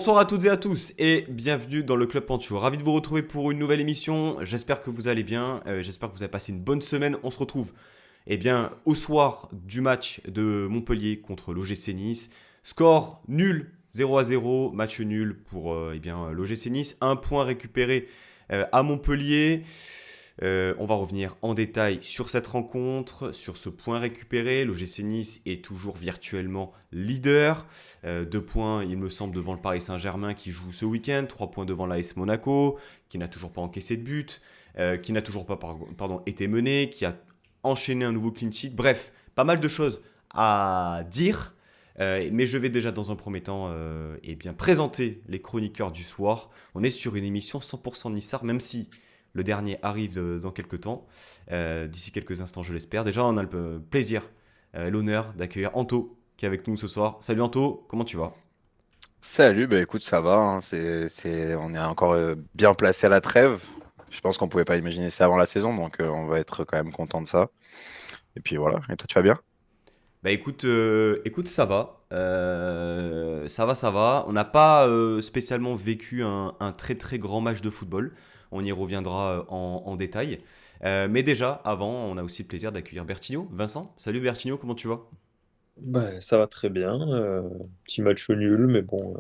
Bonsoir à toutes et à tous et bienvenue dans le Club Pancho. Ravi de vous retrouver pour une nouvelle émission. J'espère que vous allez bien. J'espère que vous avez passé une bonne semaine. On se retrouve au soir du match de Montpellier contre l'OGC Nice. Score nul, 0-0. Match nul pour l'OGC Nice. Un point récupéré à Montpellier. On va revenir en détail sur cette rencontre, sur ce point récupéré. L'OGC Nice est toujours virtuellement leader. 2 points, il me semble, devant le Paris Saint-Germain qui joue ce week-end. 3 points devant l'AS Monaco, qui n'a toujours pas encaissé de but, qui n'a toujours pas été mené, qui a enchaîné un nouveau clean sheet. Bref, pas mal de choses à dire. Mais je vais déjà dans un premier temps présenter les chroniqueurs du soir. On est sur une émission 100% Nissar, même si le dernier arrive dans quelques temps, d'ici quelques instants je l'espère. Déjà on a le plaisir, l'honneur d'accueillir Anto qui est avec nous ce soir. Salut Anto, comment tu vas? Salut, bah écoute, ça va, hein, on est encore bien placé à la trêve. Je pense qu'on pouvait pas imaginer ça avant la saison, donc on va être quand même content de ça. Et puis voilà, et toi tu vas bien? Bah écoute, ça va. Ça va. On n'a pas spécialement vécu un très très grand match de football. On y reviendra en détail. Mais déjà, avant, on a aussi le plaisir d'accueillir Bertigno. Vincent, salut Bertigno, comment tu vas? Bah, ça va très bien. Petit match nul, mais bon,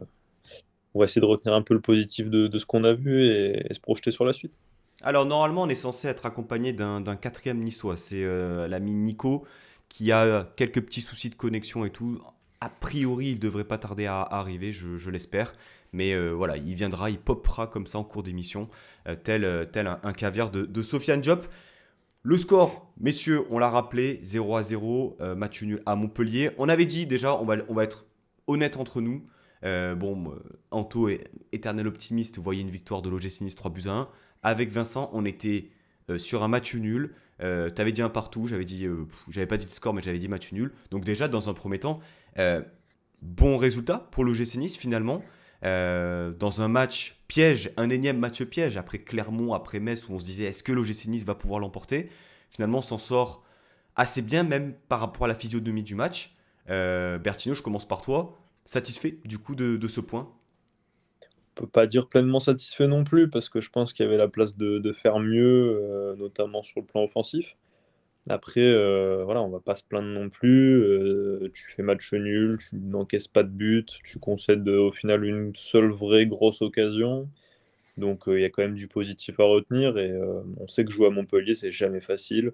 on va essayer de retenir un peu le positif de ce qu'on a vu et se projeter sur la suite. Alors normalement, on est censé être accompagné d'un quatrième niçois. C'est l'ami Nico qui a quelques petits soucis de connexion et tout. A priori, il devrait pas tarder à arriver, je l'espère. Mais voilà, il viendra, il popera comme ça en cours d'émission, tel un caviar de Sofiane Diop. Le score, messieurs, on l'a rappelé, 0-0, match nul à Montpellier. On avait dit déjà, on va être honnête entre nous. Anto est éternel optimiste, vous voyez une victoire de l'OGC Nice 3-1. Avec Vincent, on était sur un match nul. T'avais dit un partout, j'avais pas dit de score, mais j'avais dit match nul. Donc déjà, dans un premier temps, euh, bon résultat pour l'OGC Nice finalement. Dans un match piège, un énième match piège, après Clermont, après Metz, où on se disait est-ce que l'OGC Nice va pouvoir l'emporter. Finalement, on s'en sort assez bien, même par rapport à la physionomie du match. Bertino, je commence par toi. Satisfait du coup de ce point? On peut pas dire pleinement satisfait non plus, parce que je pense qu'il y avait la place de faire mieux, notamment sur le plan offensif. Après, voilà, on va pas se plaindre non plus. Tu fais match nul, tu n'encaisses pas de but, tu concèdes au final une seule vraie grosse occasion. Donc il y a quand même du positif à retenir et on sait que jouer à Montpellier, c'est jamais facile.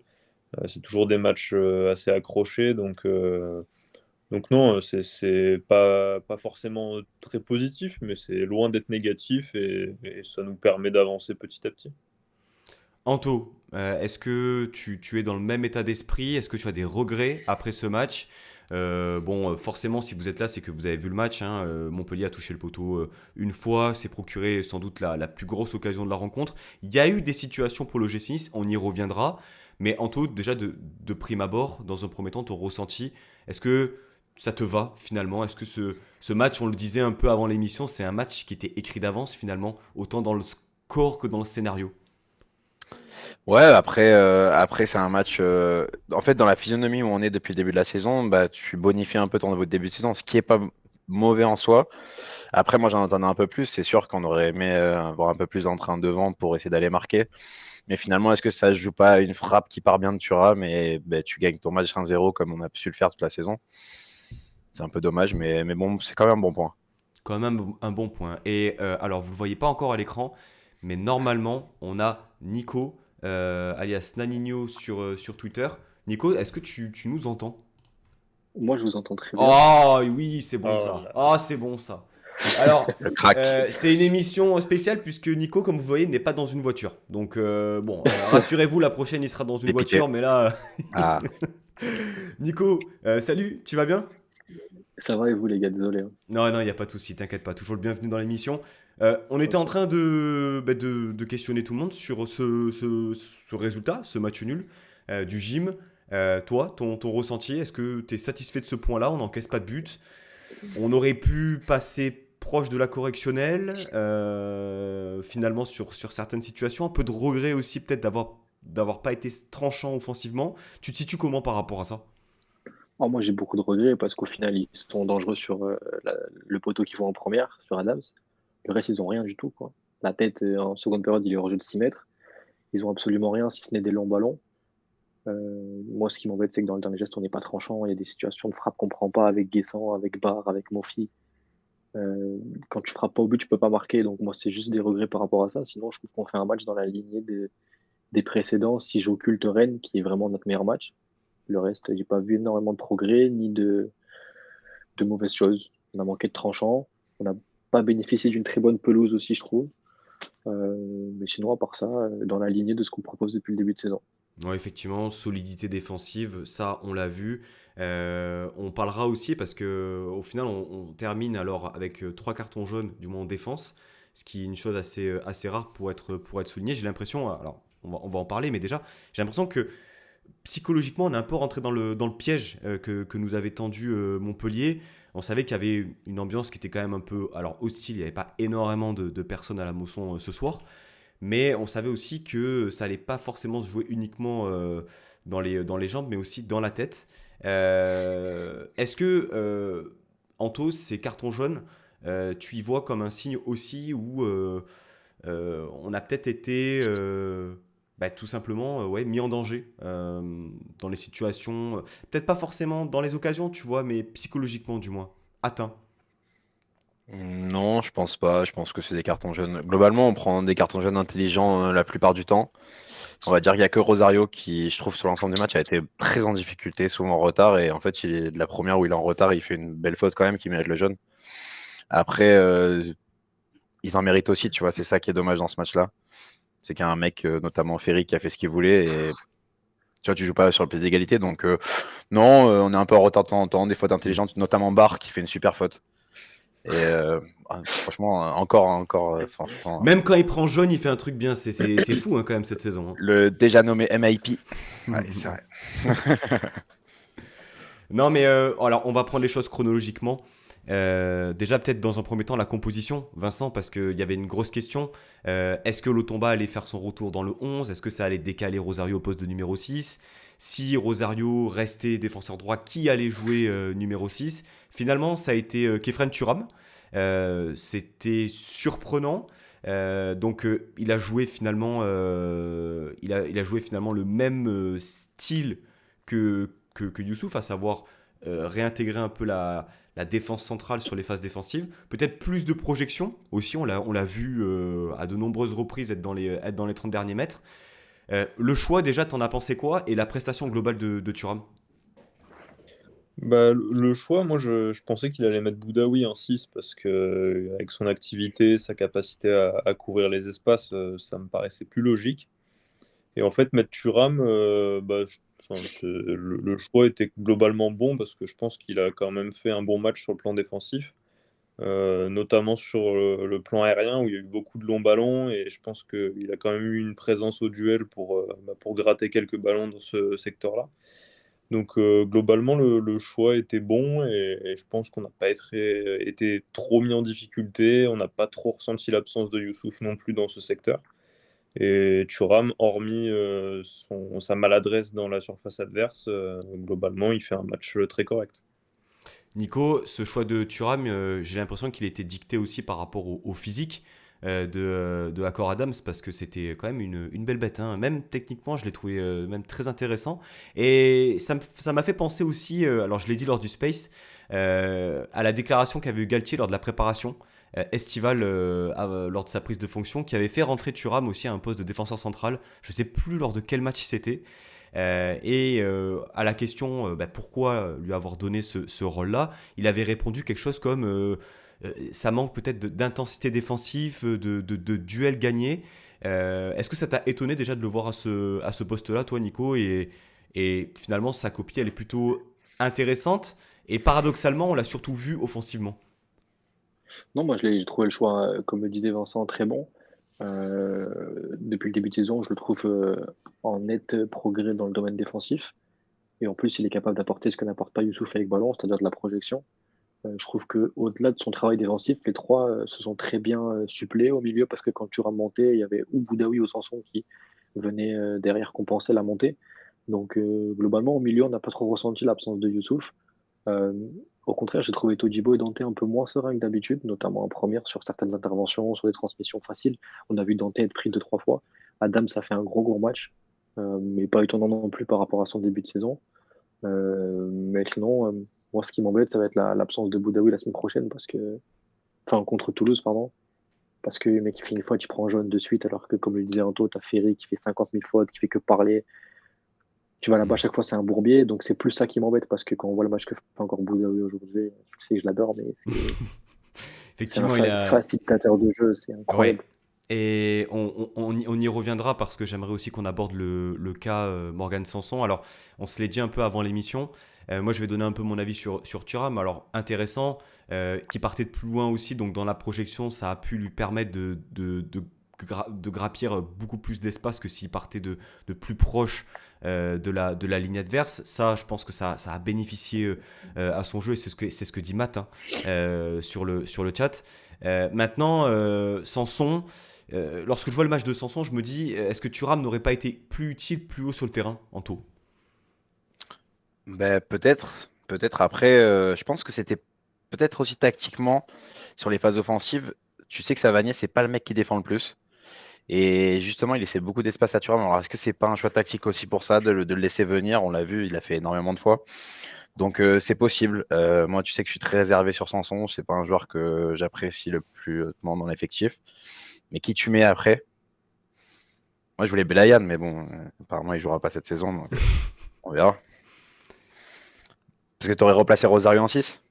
C'est toujours des matchs assez accrochés, donc non, c'est pas forcément très positif, mais c'est loin d'être négatif et ça nous permet d'avancer petit à petit. Anto, est-ce que tu es dans le même état d'esprit? Est-ce que tu as des regrets après ce match? Forcément, si vous êtes là, c'est que vous avez vu le match, hein. Montpellier a touché le poteau une fois, s'est procuré sans doute la plus grosse occasion de la rencontre. Il y a eu des situations pour le G6, on y reviendra. Mais Anto, déjà de prime abord, dans un premier temps, ton ressenti, est-ce que ça te va finalement? Est-ce que ce match, on le disait un peu avant l'émission, c'est un match qui était écrit d'avance finalement, autant dans le score que dans le scénario? Ouais, après c'est un match. En fait, dans la physionomie où on est depuis le début de la saison, bah tu bonifies un peu ton début de saison, ce qui est pas mauvais en soi. Après, moi j'en attendais un peu plus. C'est sûr qu'on aurait aimé avoir un peu plus d'entrain devant pour essayer d'aller marquer. Mais finalement, est-ce que ça se joue pas à une frappe qui part bien de Thuram et ben, tu gagnes ton match 1-0 comme on a su le faire toute la saison? C'est un peu dommage, mais bon, c'est quand même un bon point. Quand même un bon point. Et alors, vous ne le voyez pas encore à l'écran, mais normalement, on a Nico, alias Naninho sur Twitter. Nico, est-ce que tu nous entends? Moi, je vous entends très bien. Oh oui, c'est bon Oh ça. là Oh, c'est bon ça. Alors, Le crack. c'est une émission spéciale puisque Nico, comme vous voyez, n'est pas dans une voiture. Donc, rassurez-vous, la prochaine, il sera dans une Dépité. voiture. Mais là, Ah, Nico, salut, tu vas bien? Ça va et vous, les gars, désolé, hein. Non, non, il n'y a pas de souci, t'inquiète pas, toujours le bienvenu dans l'émission. On était en Ok. train de questionner tout le monde sur ce résultat, ce match nul du gym. Toi, ton ressenti, est-ce que tu es satisfait de ce point-là? On n'encaisse pas de but. On aurait pu passer proche de la correctionnelle, finalement, sur certaines situations. Un peu de regret aussi, peut-être, d'avoir pas été tranchant offensivement. Tu te situes comment par rapport à ça? Oh, moi, j'ai beaucoup de regrets parce qu'au final, ils sont dangereux sur le poteau qu'ils vont en première, sur Adams. Le reste, ils ont rien du tout, quoi. La tête, en seconde période, il est hors jeu de 6 mètres. Ils ont absolument rien, si ce n'est des longs ballons. Moi, ce qui m'embête, c'est que dans le dernier geste, on n'est pas tranchant. Il y a des situations de frappe qu'on prend pas avec Guessant, avec Barre, avec Mofi. Euh, Quand tu frappes pas au but, tu peux pas marquer. Donc, moi, c'est juste des regrets par rapport à ça. Sinon, je trouve qu'on fait un match dans la lignée des précédents, si j'occulte Rennes, qui est vraiment notre meilleur match. Le reste, j'ai pas vu énormément de progrès ni de mauvaises choses. On a manqué de tranchant. On n'a pas bénéficié d'une très bonne pelouse aussi, je trouve. Mais sinon, à part ça, dans la lignée de ce qu'on propose depuis le début de saison. Ouais, effectivement, solidité défensive, ça on l'a vu. On parlera aussi parce que au final on termine alors avec 3 cartons jaunes, du moins en défense, ce qui est une chose assez rare pour être souligné. J'ai l'impression, alors on va en parler, mais déjà j'ai l'impression que psychologiquement on est un peu rentré dans le piège que nous avait tendu Montpellier. On savait qu'il y avait une ambiance qui était quand même un peu alors hostile, il n'y avait pas énormément de personnes à la Mosson ce soir. Mais on savait aussi que ça allait pas forcément se jouer uniquement dans les jambes, mais aussi dans la tête. Est-ce que, Anto, ces cartons jaunes, tu y vois comme un signe aussi où on a peut-être été tout simplement ouais, mis en danger dans les situations, peut-être pas forcément dans les occasions, tu vois, mais psychologiquement du moins, atteint. Non, je pense pas. Je pense que c'est des cartons jaunes. Globalement, on prend des cartons jaunes intelligents la plupart du temps. On va dire qu'il y a que Rosario qui, je trouve, sur l'ensemble du match, a été très en difficulté, souvent en retard. Et en fait, il est de la première où il est en retard, il fait une belle faute quand même qui mérite le jaune. Après, ils en méritent aussi, tu vois. C'est ça qui est dommage dans ce match-là. C'est qu'il y a un mec, notamment Ferry, qui a fait ce qu'il voulait. Et tu vois, tu joues pas sur le pied d'égalité. Donc, non, on est un peu en retard de temps en temps, des fautes intelligentes, notamment Barre qui fait une super faute. Et franchement, encore, franchement, Même quand il prend jaune, il fait un truc bien. C'est fou hein, quand même cette saison. le déjà nommé MIP. Hein. Ouais, c'est vrai. Non, mais alors on va prendre les choses chronologiquement. Déjà, peut-être dans un premier temps, la composition, Vincent, parce qu'il y avait une grosse question. Est-ce que Lotomba allait faire son retour dans le 11? Est-ce que ça allait décaler Rosario au poste de numéro 6? Si Rosario restait défenseur droit, qui allait jouer numéro 6? Finalement, ça a été Kefren Turam. C'était surprenant. Donc, il a joué finalement le même style que Youssouf, à savoir réintégrer un peu la défense centrale sur les phases défensives. Peut-être plus de projection aussi, on l'a vu à de nombreuses reprises être dans les 30 derniers mètres. Le choix, déjà, t'en as pensé quoi? Et la prestation globale de Thuram? Bah, le choix, moi je pensais qu'il allait mettre Boudaoui en 6 parce que avec son activité, sa capacité à couvrir les espaces, ça me paraissait plus logique. Et en fait, mettre Thuram, enfin, le choix était globalement bon parce que je pense qu'il a quand même fait un bon match sur le plan défensif, notamment sur le plan aérien où il y a eu beaucoup de longs ballons et je pense qu'il a quand même eu une présence au duel pour gratter quelques ballons dans ce secteur-là. Donc globalement, le choix était bon et je pense qu'on n'a pas été trop mis en difficulté. On n'a pas trop ressenti l'absence de Youssouf non plus dans ce secteur. Et Thuram, hormis sa maladresse dans la surface adverse, globalement, il fait un match très correct. Nico, ce choix de Thuram, j'ai l'impression qu'il était dicté aussi par rapport au physique de Accor Adams parce que c'était quand même une belle bête. Hein. Même techniquement, je l'ai trouvé même très intéressant. Et ça m'a fait penser aussi, alors je l'ai dit lors du Space, à la déclaration qu'avait eu Galtier lors de la préparation estivale lors de sa prise de fonction, qui avait fait rentrer Thuram aussi à un poste de défenseur central. Je ne sais plus lors de quel match c'était. Et à la question pourquoi lui avoir donné ce rôle-là, il avait répondu quelque chose comme ça manque peut-être d'intensité défensive, de duels gagnés. Est-ce que ça t'a étonné déjà de le voir à ce poste-là, toi, Nico? Et finalement, sa copie, elle est plutôt intéressante. Et paradoxalement, on l'a surtout vu offensivement. Non, moi, j'ai trouvé le choix, comme le disait Vincent, très bon. Depuis le début de saison, je le trouve en net progrès dans le domaine défensif. Et en plus, il est capable d'apporter ce que n'apporte pas Youssouf avec ballon, c'est-à-dire de la projection. Je trouve que au-delà de son travail défensif, les trois se sont très bien suppléés au milieu parce que quand Thuram montait, il y avait ou Boudaoui ou Sanson qui venaient derrière compenser la montée. Donc, globalement, au milieu, on n'a pas trop ressenti l'absence de Youssouf. Euh, Au contraire, j'ai trouvé Todibo et Dante un peu moins sereins que d'habitude, notamment en première sur certaines interventions, sur des transmissions faciles. On a vu Dante être pris 2, 3 fois. Adam, ça fait un gros match, mais pas étonnant non plus par rapport à son début de saison. Mais sinon, moi, ce qui m'embête, ça va être l'absence de Boudaoui la semaine prochaine, enfin, contre Toulouse, pardon. Parce que le mec, il fait une faute, il prend jaune de suite, alors que, comme le disait Anto, t'as Ferry qui fait 50 000 fautes, qui fait que parler. Tu vas là-bas, à chaque fois, c'est un bourbier. Donc, c'est plus ça qui m'embête, parce que quand on voit le match que fait encore Boudaoui aujourd'hui, je sais que je l'adore, mais c'est un Effectivement, il a. facilitateur de jeu, c'est Ouais. incroyable. Et on y reviendra parce que j'aimerais aussi qu'on aborde le cas Morgan Sanson. Alors, on se l'est dit un peu avant l'émission. Moi, je vais donner un peu mon avis sur Thuram. Alors, intéressant, qui partait de plus loin aussi. Donc, dans la projection, ça a pu lui permettre de grappir beaucoup plus d'espace que s'il partait de plus proche de la ligne adverse. Ça, je pense que ça a bénéficié à son jeu et c'est ce que dit Matt, hein, sur le chat. Maintenant, Sanson, lorsque je vois le match de Sanson, je me dis, est-ce que Thuram n'aurait pas été plus utile plus haut sur le terrain, Anto? Ben, peut-être après, je pense que c'était peut-être aussi tactiquement sur les phases offensives. Tu sais que Savanier, c'est pas le mec qui défend le plus. Et justement, il laissait beaucoup d'espace à Thuram. Alors, est-ce que c'est pas un choix tactique aussi pour ça, de le laisser venir? On l'a vu, il l'a fait énormément de fois. Donc, c'est possible. Moi, tu sais que je suis très réservé sur Sanson. C'est pas un joueur que j'apprécie le plus hautement dans l'effectif. Mais qui tu mets après? Moi, je voulais Belayan, mais bon, apparemment, il jouera pas cette saison. Donc, on verra. Parce que tu aurais replacé Rosario en 6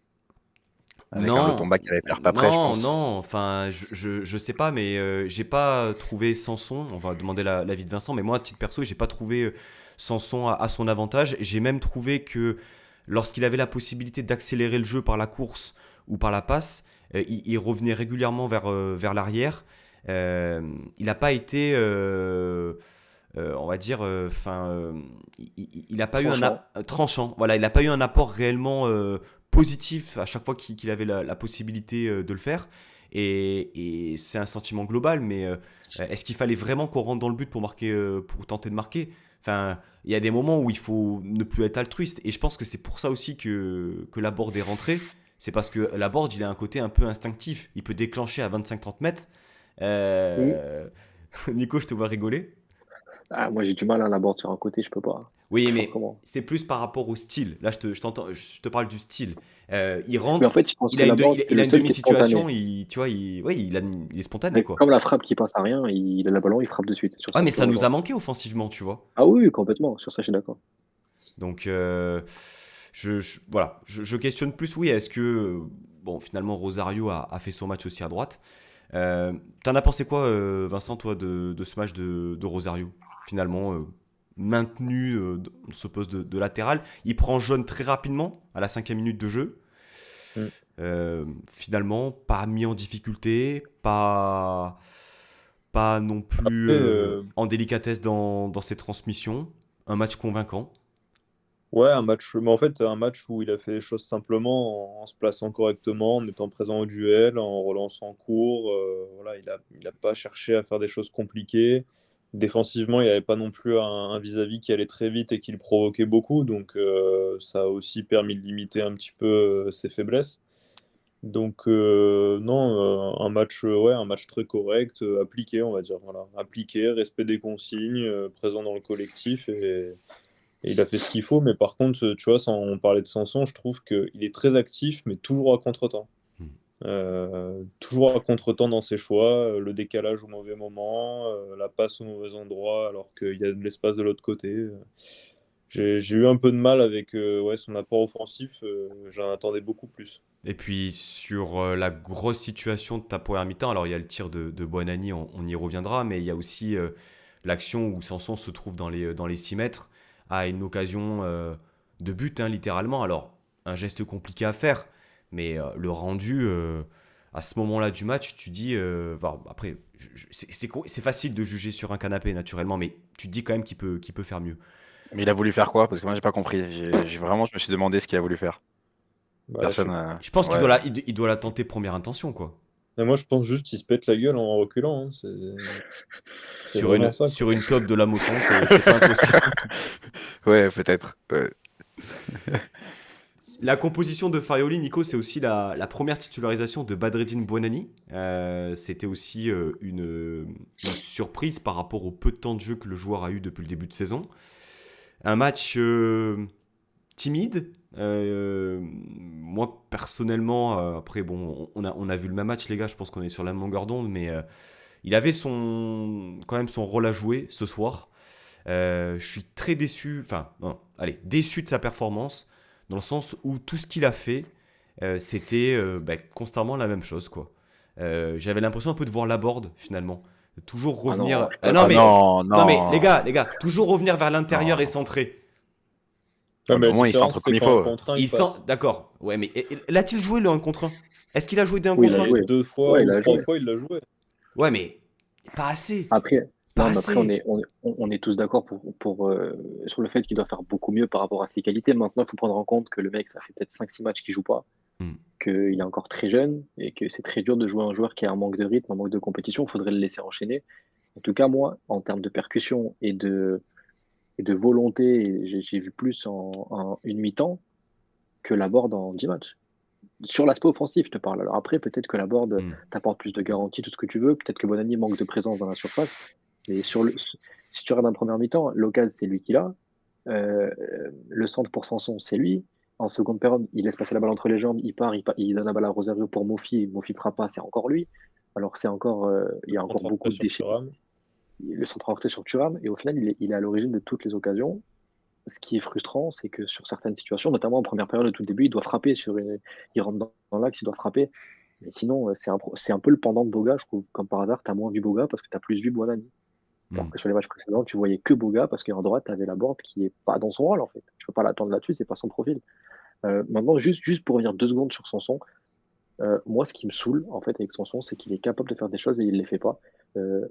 avec un Non, Lotomba qui allait faire pas prêt, je non, pense. non, enfin, je sais pas, mais j'ai pas trouvé Sanson, on va demander l'avis de Vincent, mais moi, à titre perso, j'ai pas trouvé Sanson à son avantage. J'ai même trouvé que lorsqu'il avait la possibilité d'accélérer le jeu par la course ou par la passe, il revenait régulièrement vers l'arrière. Il n'a pas été, on va dire, il n'a pas eu Tranchant. tranchant. Voilà, il n'a pas eu un apport réellement positif à chaque fois qu'il avait la possibilité de le faire. Et c'est un sentiment global, mais est-ce qu'il fallait vraiment qu'on rentre dans le but pour marquer, pour tenter de marquer? Enfin, il y a des moments où il faut ne plus être altruiste. Et je pense que c'est pour ça aussi que la board est rentrée. C'est parce que la board, il a un côté un peu instinctif. Il peut déclencher à 25-30 mètres. Mm. Euh, Nico, je te vois rigoler. Ah, moi, j'ai du mal à l'aborder sur un côté, je peux pas. Oui, Je sais pas mais comment. c'est plus par rapport au style. Là, je te parle du style. Il Mais en rentre, fait, je pense il que a la board, c'est il a le une seul qui est demi-situation, spontané. tu vois, ouais, il est spontané, quoi. Comme la frappe qui passe à rien, il a le ballon, il frappe de suite. Sur Ouais, ça, mais je te ça nous a rejoins. manqué offensivement, tu vois. Ah oui, oui, complètement. Sur ça, je suis d'accord. Donc, voilà, je questionne plus, oui, est-ce que, bon, finalement, Rosario a fait son match aussi à droite. T'en as pensé quoi, Vincent, toi, de ce match de Rosario? Finalement, maintenu dans ce poste de latéral. Il prend jaune très rapidement, à la 5e minute de jeu. Mm. Finalement, pas mis en difficulté, pas non plus Après, en délicatesse dans ses transmissions. Un match convaincant. ouais, un match, mais en fait, un match où il a fait les choses simplement en se plaçant correctement, en étant présent au duel, en relançant court. Voilà, il a pas cherché à faire des choses compliquées. Défensivement, il n'y avait pas non plus un vis-à-vis qui allait très vite et qui le provoquait beaucoup. Donc, ça a aussi permis de limiter un petit peu ses faiblesses. Donc, non, ouais, un match très correct, appliqué, on va dire. Voilà. Appliqué, respect des consignes, présent dans le collectif. Et il a fait ce qu'il faut, mais par contre, tu vois, sans on parlait de Sanson, je trouve qu'il est très actif, mais toujours à contre-temps. Hmm. Toujours à contre-temps dans ses choix, le décalage au mauvais moment, la passe au mauvais endroit, alors qu'il y a de l'espace de l'autre côté. J'ai eu un peu de mal avec ouais, son apport offensif, j'en attendais beaucoup plus. Et puis sur la grosse situation de ta première mi-temps, alors il y a le tir de Buonanni, on y reviendra, mais il y a aussi l'action où Sanson se trouve dans les 6 mètres à une occasion de but, hein, littéralement. Alors, un geste compliqué à faire, mais le rendu, à ce moment-là du match, tu dis... bon, après, c'est facile de juger sur un canapé, naturellement, mais tu te dis quand même qu'il peut faire mieux. Mais il a voulu faire quoi? Parce que moi, j'ai pas compris. Vraiment, je me suis demandé ce qu'il a voulu faire. Bah, je Personne. sais Je pense qu'il Ouais. doit il doit la tenter première intention, quoi. Et moi, je pense juste qu'il se pète la gueule en reculant, hein. C'est vraiment ça, quoi. Sur une top de la motion, c'est pas impossible. Ouais, peut-être. Ouais. La composition de Farioli, Nico, c'est aussi la première titularisation de Badreddine Buonanni. C'était aussi une surprise par rapport au peu de temps de jeu que le joueur a eu depuis le début de saison. Un match timide. Moi, personnellement, après, bon, on a vu le même match, les gars, je pense qu'on est sur la même longueur d'onde, mais il avait quand même son rôle à jouer ce soir. Je suis très déçu, enfin, non, allez, déçu de sa performance, dans le sens où tout ce qu'il a fait, c'était constamment la même chose, quoi. J'avais l'impression un peu de voir Laborde, finalement. De toujours Ah non, revenir. je suis pas Non, Ah mais, d'accord. non, non, mais non, les gars, toujours revenir vers l'intérieur et non. centrer. Ouais, Ouais, mais mais au la moins, il centre différence, comme c'est il qu'en faut. contre 1, il Il sent. passe. D'accord. Ouais, mais l'a-t-il joué le 1 contre 1? Est-ce qu'il a joué des 1 Oui, il contre a 1? Et joué. 2 fois Ouais, il ou a 3 joué. fois, il l'a joué. Ouais, mais pas assez. Après, Pas non, mais après, assez. on est tous d'accord sur le fait qu'il doit faire beaucoup mieux par rapport à ses qualités. Maintenant, il faut prendre en compte que le mec, ça fait peut-être 5-6 matchs qu'il joue pas, Hmm. qu'il est encore très jeune et que c'est très dur de jouer un joueur qui a un manque de rythme, un manque de compétition. Il faudrait le laisser enchaîner. En tout cas, moi, en termes de percussion et de volonté, j'ai vu plus en une mi-temps que la board en 10 matchs. Sur l'aspect offensif, je te parle. Alors après, peut-être que la board Hmm. t'apporte plus de garanties, tout ce que tu veux. Peut-être que Bonani manque de présence dans la surface. Mais si tu regardes un premier mi-temps, l'occasion, c'est lui qui l'a. Le centre pour Sanson, c'est lui. En seconde période, il laisse passer la balle entre les jambes, il donne la balle à Rosario pour Mofi. Mofi ne fera pas, c'est encore lui. Alors c'est encore, il y a encore Contre après beaucoup de sur déchets. Thuram. Le centre porté sur Thuram, et au final, il est à l'origine de toutes les occasions. Ce qui est frustrant, c'est que sur certaines situations, notamment en première période, au tout début, il doit frapper il rentre dans l'axe, il doit frapper. Mais sinon, c'est un peu le pendant de Boga, je trouve. Comme par hasard, tu as moins vu Boga parce que tu as plus vu Buonani. Alors Hmm. que sur les matchs précédents, tu voyais que Boga parce qu'en droite, tu avais la board qui est pas dans son rôle, en fait. Tu peux pas l'attendre là-dessus, c'est pas son profil. Maintenant, juste pour revenir 2 secondes sur Sanson, moi, ce qui me saoule, en fait, avec Sanson, c'est qu'il est capable de faire des choses et il les fait pas. Euh,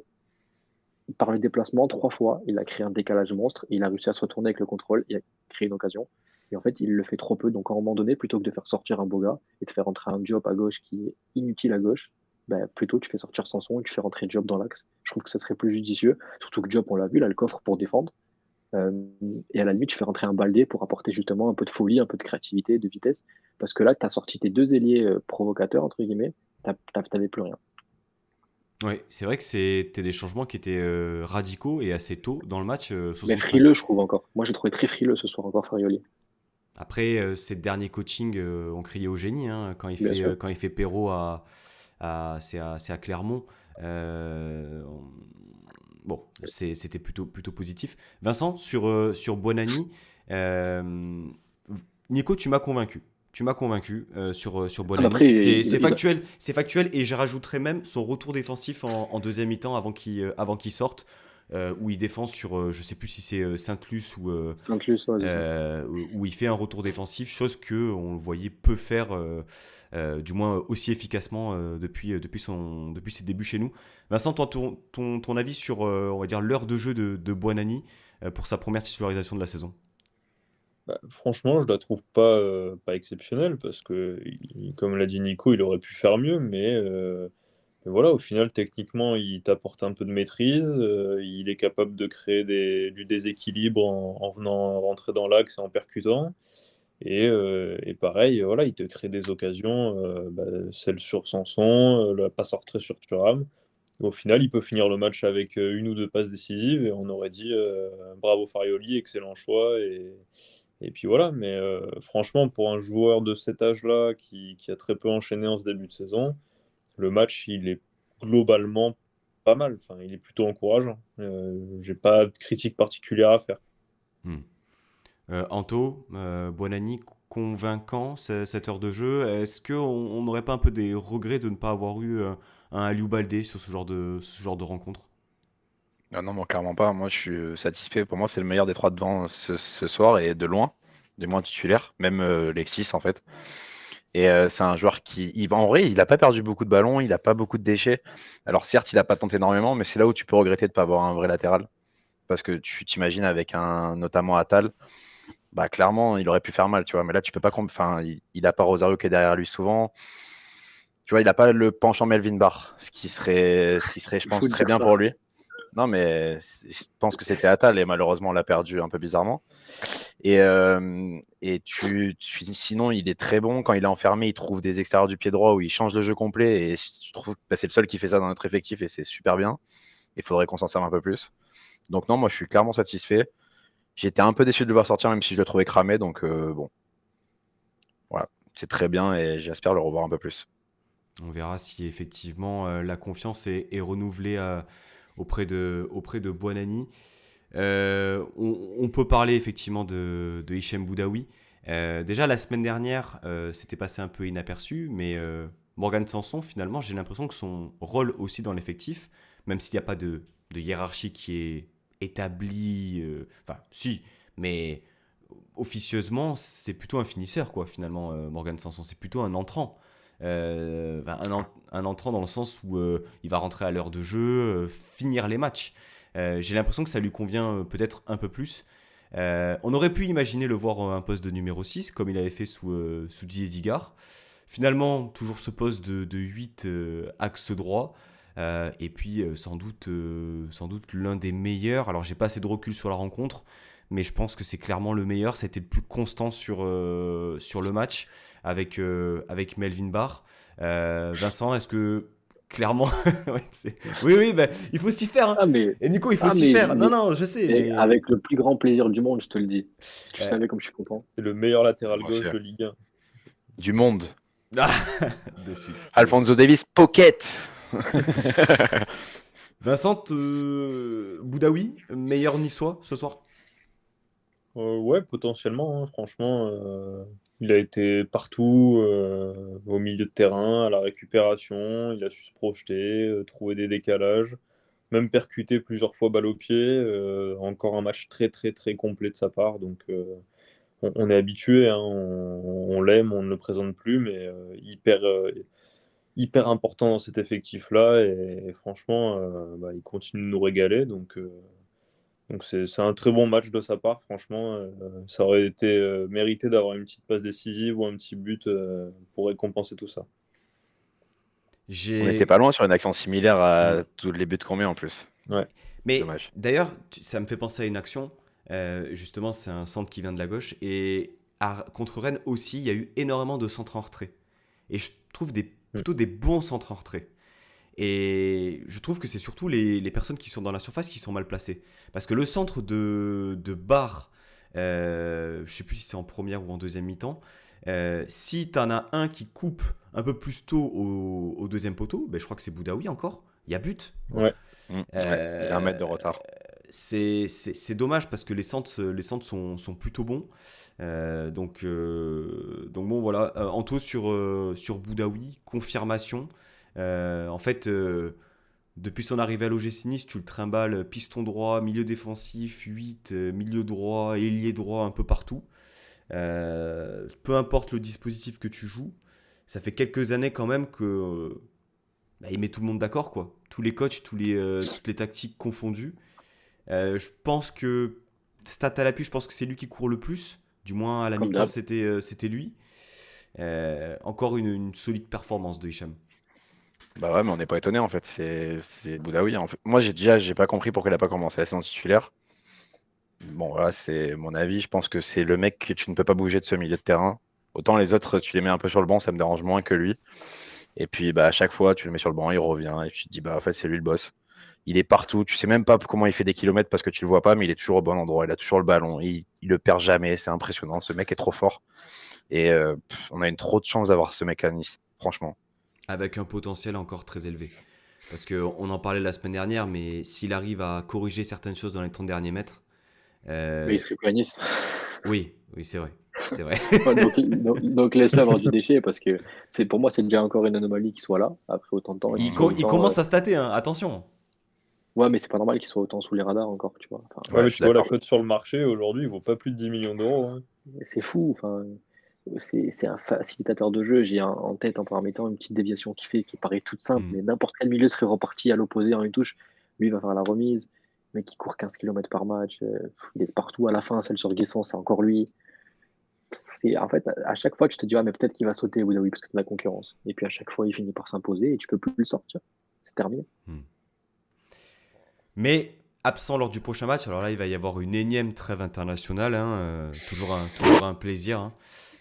Par le déplacement, 3 fois, il a créé un décalage monstre. Il a réussi à se retourner avec le contrôle. Il a créé une occasion. Et en fait, il le fait trop peu. Donc, à un moment donné, plutôt que de faire sortir un Boga et de faire entrer un Diop à gauche qui est inutile à gauche, ben, plutôt tu fais sortir Sanson et tu fais rentrer Diop dans l'axe. Je trouve que ça serait plus judicieux. Surtout que Diop, on l'a vu, il a le coffre pour défendre. Euh, et à la limite, tu fais rentrer un Baldé pour apporter justement un peu de folie, un peu de créativité, de vitesse. Parce que là, tu as sorti tes deux ailiers provocateurs, entre guillemets. T'avais plus rien. Oui, c'est vrai que c'était des changements qui étaient radicaux et assez tôt dans le match, Mais 65. frileux, je trouve encore. Moi, j'ai trouvé très frileux ce soir encore, Farioli. Après, ces derniers coachings ont crié au génie, hein, Bien sûr. quand il fait Perrault c'est à Clermont. Bon, c'était plutôt positif. Vincent, sur Buonanni, euh, Nico, tu m'as convaincu. Tu m'as convaincu sur Ah, mais Buonanni. après, C'est factuel et je rajouterais même son retour défensif en deuxième mi-temps avant qu'il sorte, où il défend sur, je sais plus si c'est Saint-Luc Saint-Luc, ouais, c'est ça. où il fait un retour défensif, chose que on le voyait peu faire, du moins aussi efficacement depuis ses débuts chez nous. Vincent, toi, ton avis sur, on va dire, l'heure de jeu de Buonanni pour sa première titularisation de la saison? Bah, franchement, je la trouve pas exceptionnelle parce que, comme l'a dit Nico, il aurait pu faire mieux, mais voilà, au final, techniquement, il t'apporte un peu de maîtrise. Il est capable de créer du déséquilibre en venant rentrer dans l'axe et en percutant. Et pareil, voilà, il te crée des occasions, bah, celle sur Sanson, la passe en retrait sur Thuram. Au final, il peut finir le match avec une ou deux passes décisives et on aurait dit bravo Farioli, excellent choix. Et puis voilà, mais franchement, pour un joueur de cet âge-là qui a très peu enchaîné en ce début de saison, le match, il est globalement pas mal. Enfin, il est plutôt encourageant. J'ai pas de critique particulière à faire. Hmm. Anto, Buonanni, convaincant cette heure de jeu. Est-ce qu'on n'aurait pas un peu des regrets de ne pas avoir eu un Aliou Baldé sur ce genre de rencontre? Ah non, moi, clairement pas. Moi, je suis satisfait. Pour moi, c'est le meilleur des trois devant ce soir et de loin, du moins titulaire, même Lexis en fait. Et c'est un joueur en vrai, il a pas perdu beaucoup de ballons, il a pas beaucoup de déchets. Alors certes, il a pas tenté énormément, mais c'est là où tu peux regretter de pas avoir un vrai latéral. Parce que tu t'imagines avec notamment Atal, bah clairement, il aurait pu faire mal, tu vois. Mais là, tu peux pas, enfin, il a pas Rosario qui est derrière lui souvent. Tu vois, il n'a pas le penchant Melvin Barr, ce qui serait, je C'est pense, fou de très dire bien ça. pour lui. Non, mais je pense que c'était Atal et malheureusement, on l'a perdu un peu bizarrement. Et sinon, il est très bon. Quand il est enfermé, il trouve des extérieurs du pied droit où il change le jeu complet. Et je trouve que c'est le seul qui fait ça dans notre effectif et c'est super bien. Il faudrait qu'on s'en serve un peu plus. Donc, non, moi, je suis clairement satisfait. J'étais un peu déçu de le voir sortir, même si je le trouvais cramé. Donc, bon, voilà, c'est très bien et j'espère le revoir un peu plus. On verra si effectivement la confiance est renouvelée auprès de Buonanni. On peut parler effectivement de Hichem Boudaoui. Déjà la semaine dernière, c'était passé un peu inaperçu, mais Morgan Sanson, finalement, j'ai l'impression que son rôle aussi dans l'effectif, même s'il n'y a pas de hiérarchie qui est établie, enfin si, mais officieusement, c'est plutôt un finisseur, quoi, finalement, Morgan Sanson. C'est plutôt un entrant. Enfin, un entrant dans le sens où il va rentrer à l'heure de jeu, finir les matchs. J'ai l'impression que ça lui convient peut-être un peu plus. On aurait pu imaginer le voir à un poste de numéro 6, comme il avait fait sous Didier Digard. Finalement, toujours ce poste de 8 axe droit. Et puis sans doute l'un des meilleurs. Alors j'ai pas assez de recul sur la rencontre, mais je pense que c'est clairement le meilleur. Ça a été le plus constant sur le match avec Melvin Barr. Vincent, est-ce que clairement. Ouais, oui, oui, bah, il faut s'y faire, hein. Ah, mais, Et Nico, il faut ah, s'y faire. Non, non, je sais, mais mais. avec le plus grand plaisir du monde, je te le dis. Si tu euh, savais comme je suis content. C'est le meilleur latéral Moi aussi. gauche de Ligue 1. Du monde. Ah, de suite. Alphonso Davies, Pocket. Vincent, Boudaoui, meilleur niçois ce soir? Ouais, potentiellement, hein, franchement, il a été partout, au milieu de terrain, à la récupération, il a su se projeter, trouver des décalages, même percuter plusieurs fois balle au pied. Encore un match très très très complet de sa part, donc on est habitué, hein, on l'aime, on ne le présente plus, mais hyper important dans cet effectif-là, et franchement, bah, il continue de nous régaler, donc c'est un très bon match de sa part, franchement. Ça aurait été mérité d'avoir une petite passe décisive ou un petit but pour récompenser tout ça. On n'était J'ai. pas loin sur une action similaire Hmm. à tous les buts qu'on met en plus. Ouais. Mais Dommage. d'ailleurs, ça me fait penser à une action. Justement, c'est un centre qui vient de la gauche. Et contre Rennes aussi, il y a eu énormément de centres en retrait. Et je trouve Mm. plutôt des bons centres en retrait. Et je trouve que c'est surtout les personnes qui sont dans la surface qui sont mal placées. Parce que le centre de Barre, je ne sais plus si c'est en première ou en deuxième mi-temps, si tu en as un qui coupe un peu plus tôt au deuxième poteau, ben je crois que c'est Boudaoui encore, il y a but, quoi. Ouais. Ouais, il a un mètre de Euh, retard. c'est dommage parce que les centres sont plutôt bons. Donc bon, voilà. Anto sur Boudaoui, confirmation. En fait, depuis son arrivée à l'OGC Nice, tu le trimbales piston droit, milieu défensif, 8 milieu droit, ailier droit, un peu partout. Peu importe le dispositif que tu joues, ça fait quelques années quand même que bah, il met tout le monde d'accord, quoi. Tous les coachs, toutes les tactiques confondues. Je pense que, stat à l'appui, je pense que c'est lui qui court le plus. Du moins, à la Comme mi-temps, d'hab. c'était lui. Encore une solide performance de Hicham. Bah ouais, mais on n'est pas étonné en fait. C'est Boudaoui. En fait. Moi, j'ai pas compris pourquoi il a pas commencé la saison titulaire. Bon, voilà, c'est mon avis. Je pense que c'est le mec que tu ne peux pas bouger de ce milieu de terrain. Autant les autres, tu les mets un peu sur le banc, ça me dérange moins que lui. Et puis, bah, à chaque fois, tu le mets sur le banc, il revient. Et tu te dis, bah, en fait, c'est lui le boss. Il est partout. Tu sais même pas comment il fait des kilomètres parce que tu le vois pas, mais il est toujours au bon endroit. Il a toujours le ballon. Il le perd jamais. C'est impressionnant. Ce mec est trop fort. Et on a une trop de chance d'avoir ce mec à Nice. Franchement. Avec un potentiel encore très élevé. Parce qu'on en parlait la semaine dernière, mais s'il arrive à corriger certaines choses dans les 30 derniers mètres, Mais euh, il serait plus à Nice. oui, oui, c'est vrai. C'est vrai. Ouais, donc laisse-le avoir du déchet parce que pour moi, c'est déjà encore une anomalie qu'il soit là après autant de temps et qu'il Il, soit co- il autant. commence à stater, hein, attention. Ouais, mais c'est pas normal qu'il soit autant sous les radars encore, tu vois. Enfin, Ouais, Ouais, mais je suis tu vois, la d'accord. cote sur le marché aujourd'hui, il vaut pas plus de 10 millions d'euros, hein. c'est fou. Enfin, c'est un facilitateur de jeu. J'ai en tête en première mi-temps une petite déviation qui paraît toute simple, Hmm. mais n'importe quel milieu serait reparti à l'opposé en une touche. Lui, il va faire la remise. Le mec qui court 15 km par match, il est partout à la fin. Celle sur Guessant, c'est encore lui. En fait, à chaque fois, tu te dis, ah, mais peut-être qu'il va sauter Boudaoui parce que c'est de la concurrence. Et puis à chaque fois, il finit par s'imposer et tu peux plus le sortir. C'est terminé. Mais absent lors du prochain match, alors là, il va y avoir une énième trêve internationale, hein, toujours un plaisir, hein.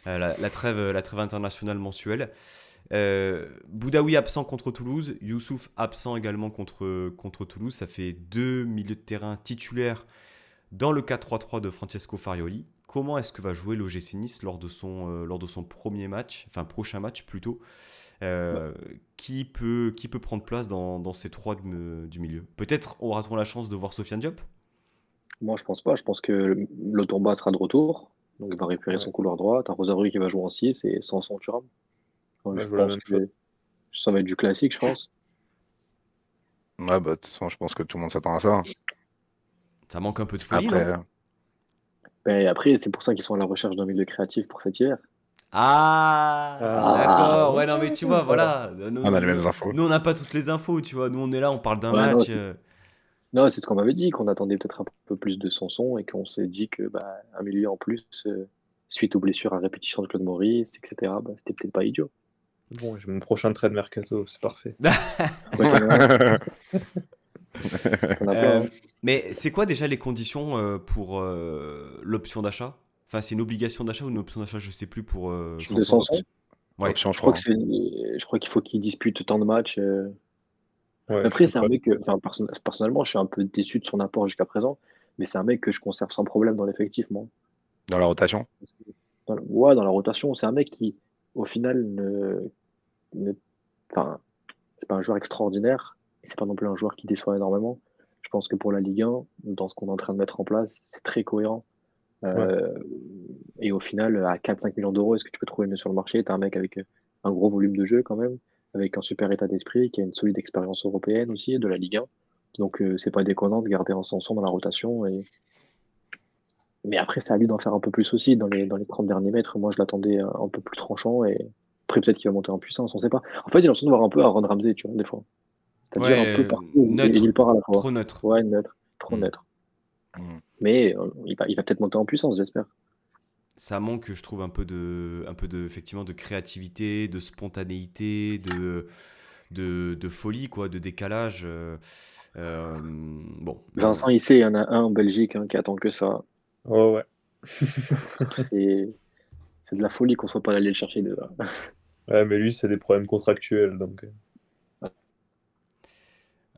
La trêve internationale mensuelle. Boudaoui absent contre Toulouse, Youssouf absent également contre Toulouse. Ça fait 2 milieux de terrain titulaires dans le 4-3-3 de Francesco Farioli. Comment est-ce que va jouer l'OGC Nice lors de son premier match, enfin prochain match plutôt, qui peut prendre place dans ces trois du milieu? Peut-être aura-t-on la chance de voir Sofiane Diop? Moi, je pense pas. Je pense que Lotomba sera de retour. Donc, il va récupérer Ouais. son couloir droit. T'as Rosary qui va jouer en 6 et Sanson Thuram. Donc, Moi, je je vois la pense même chose. que ça va être du classique, je pense. Ouais, bah, de toute façon, je pense que tout le monde s'attend à ça. Ça manque un peu de folie, Après, non? Et après, c'est pour ça qu'ils sont à la recherche d'un milieu créatif pour cet hiver. Ah, Ah, d'accord. ouais. Ouais, non, mais tu vois, voilà. on a les mêmes infos. Nous, on n'a pas toutes les infos, tu vois. Nous, on est là, on parle d'un Ouais, non, match. c'est ce qu'on m'avait dit, qu'on attendait peut-être un peu plus de Sanson et qu'on s'est dit que bah, un milieu en plus, suite aux blessures à répétition de Claude Maurice, etc., bah, c'était peut-être pas idiot. bon, j'ai mon prochain trade mercato, c'est parfait. Ouais, t'en as plein, Euh, hein. mais c'est quoi déjà les conditions pour l'option d'achat? Enfin, c'est une obligation d'achat ou une option d'achat, je sais plus, pour De Sanson. Sanson, Ouais. Option, je je crois crois. je crois qu'il faut qu'il dispute tant de matchs. Ouais, je Après, sais c'est un pas. mec, enfin, personnellement, je suis un peu déçu de son apport jusqu'à présent, mais c'est un mec que je conserve sans problème dans l'effectif, moi. Dans la rotation. Ouais, dans la rotation, c'est un mec qui, au final, ne- enfin, c'est pas un joueur extraordinaire, et c'est pas non plus un joueur qui déçoit énormément. Je pense que pour la Ligue 1, dans ce qu'on est en train de mettre en place, c'est très cohérent. Ouais. Euh, et au final, à 4-5 millions d'euros, est-ce que tu peux trouver mieux sur le marché? T'as un mec avec un gros volume de jeu quand même, avec un super état d'esprit, qui a une solide expérience européenne aussi, de la Ligue 1. Donc c'est pas déconnant de garder un Sanson dans la rotation. Mais après, c'est à lui d'en faire un peu plus aussi. Dans les 30 derniers mètres, moi je l'attendais un peu plus tranchant. Et après, peut-être qu'il va monter en puissance, on sait pas. En fait, j'ai l'impression de voir un peu Aaron Ramsey, tu vois, des fois. C'est-à-dire Ouais, un peu partout et neutre. nulle part à la fois. Trop neutre. Ouais, neutre, trop Hmm. neutre. Mm. Mais il va peut-être monter en puissance, j'espère. Ça manque, je trouve, effectivement, de créativité, de spontanéité, de folie, quoi, de décalage. Bon, Vincent Hissé, il y en a un en Belgique qui attend que ça. Ouais, ouais. C'est de la folie qu'on soit pas allé le chercher déjà. Ouais, mais lui, c'est des problèmes contractuels, donc.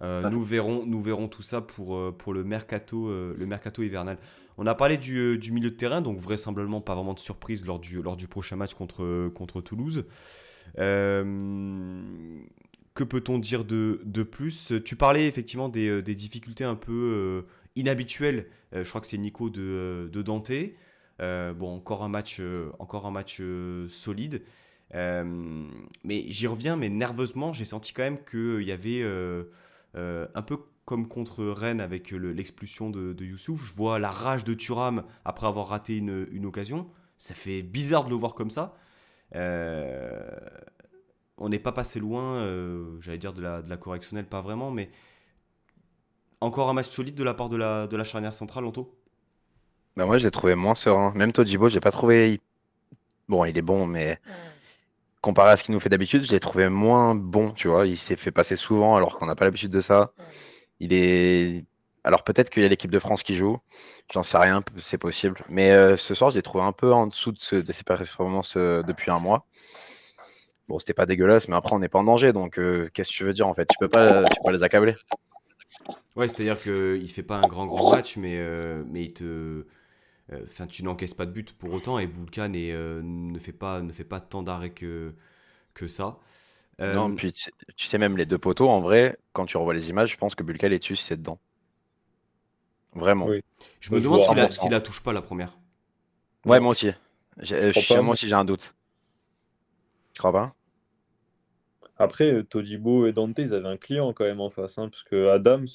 nous verrons tout ça pour le mercato hivernal. On a parlé du milieu de terrain, donc vraisemblablement pas vraiment de surprise lors du prochain match contre Toulouse. Euh, que peut-on dire de plus? Tu parlais effectivement des difficultés un peu inhabituelles. Je crois que c'est Nico de Dante. Bon, encore un match solide. Mais j'y reviens, mais nerveusement, j'ai senti quand même qu'il y avait un peu comme contre Rennes avec l'expulsion de Youssouf. Je vois la rage de Thuram après avoir raté une occasion. Ça fait bizarre de le voir comme ça. Euh, on n'est pas passé loin, j'allais dire de la correctionnelle, pas vraiment, mais encore un match solide de la part de la charnière centrale, Anto. Bah, moi, je l'ai trouvé moins serein. Même Todibo, j'ai pas trouvé. Bon, il est bon, mais comparé à ce qu'il nous fait d'habitude, je l'ai trouvé moins bon, tu vois. Il s'est fait passer souvent alors qu'on n'a pas l'habitude de ça. Il est. Alors peut-être qu'il y a l'équipe de France qui joue, j'en sais rien, c'est possible. Mais ce soir, je l'ai trouvé un peu en dessous de ses performances depuis un mois. Bon, c'était pas dégueulasse, mais après, on n'est pas en danger, donc qu'est-ce que tu veux dire en fait? Tu peux pas les accabler. Ouais, c'est-à-dire qu'il ne fait pas un grand match, mais enfin, tu n'encaisses pas de but pour autant, et Boulkan ne fait pas tant d'arrêts que ça. Non, Euh, puis tu sais, même les deux poteaux, en vrai, quand tu revois les images, je pense que Bulka est dessus si c'est dedans. Vraiment. Oui. je me Moi, je demande vois. s'il la touche pas la première. Ouais, Non, moi aussi. je crois pas, Moi moi. aussi, j'ai un doute. Tu crois pas? Après, Todibo et Dante, ils avaient un client quand même en face, hein, parce que Adams,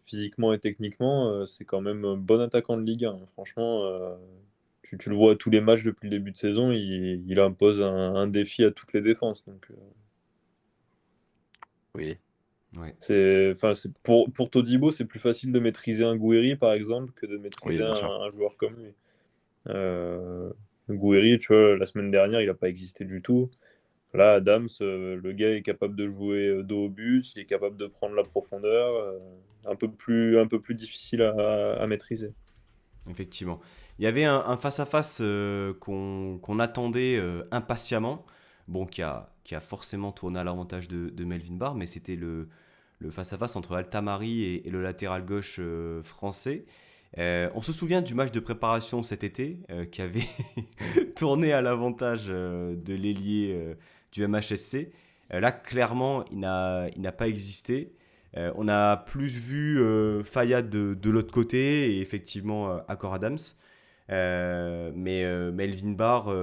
physiquement et techniquement, c'est quand même un bon attaquant de Ligue 1, hein. Franchement, tu le vois à tous les matchs depuis le début de saison, il impose un défi à toutes les défenses. Donc, Oui. Ouais. enfin, pour Todibo, c'est plus facile de maîtriser un Gouiri, par exemple, que de Oui, maîtriser bien un, sûr. un joueur comme lui. Euh, Gouiri, tu vois, la semaine dernière, il n'a pas existé du tout. Là, Adams, le gars est capable de jouer dos au but, il est capable de prendre la profondeur, un peu plus difficile à maîtriser. Effectivement. Il y avait un face-à-face qu'on attendait impatiemment, bon, qui a forcément tourné à l'avantage de Melvin Barr, mais c'était le face-à-face entre Altamari et le latéral gauche français. On se souvient du match de préparation cet été qui avait tourné à l'avantage de l'ailier du MHSC. Là, clairement, il n'a pas existé. On a plus vu Fayad de l'autre côté et effectivement Accor Adams. Mais Melvin Barr,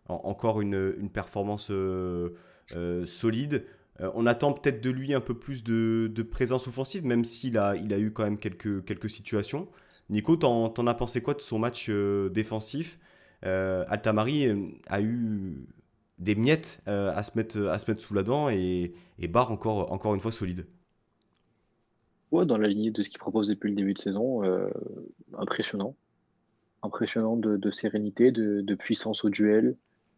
encore une performance solide. On attend peut-être de lui un peu plus de présence offensive, même il a eu quand même quelques situations. Nico, t'en as pensé quoi de son match défensif? Altamari a eu des miettes à se mettre sous la dent et Barr encore une fois solide. Ouais, dans la lignée de ce qu'il propose depuis le début de saison, impressionnant. Impressionnant de sérénité, de puissance au duel.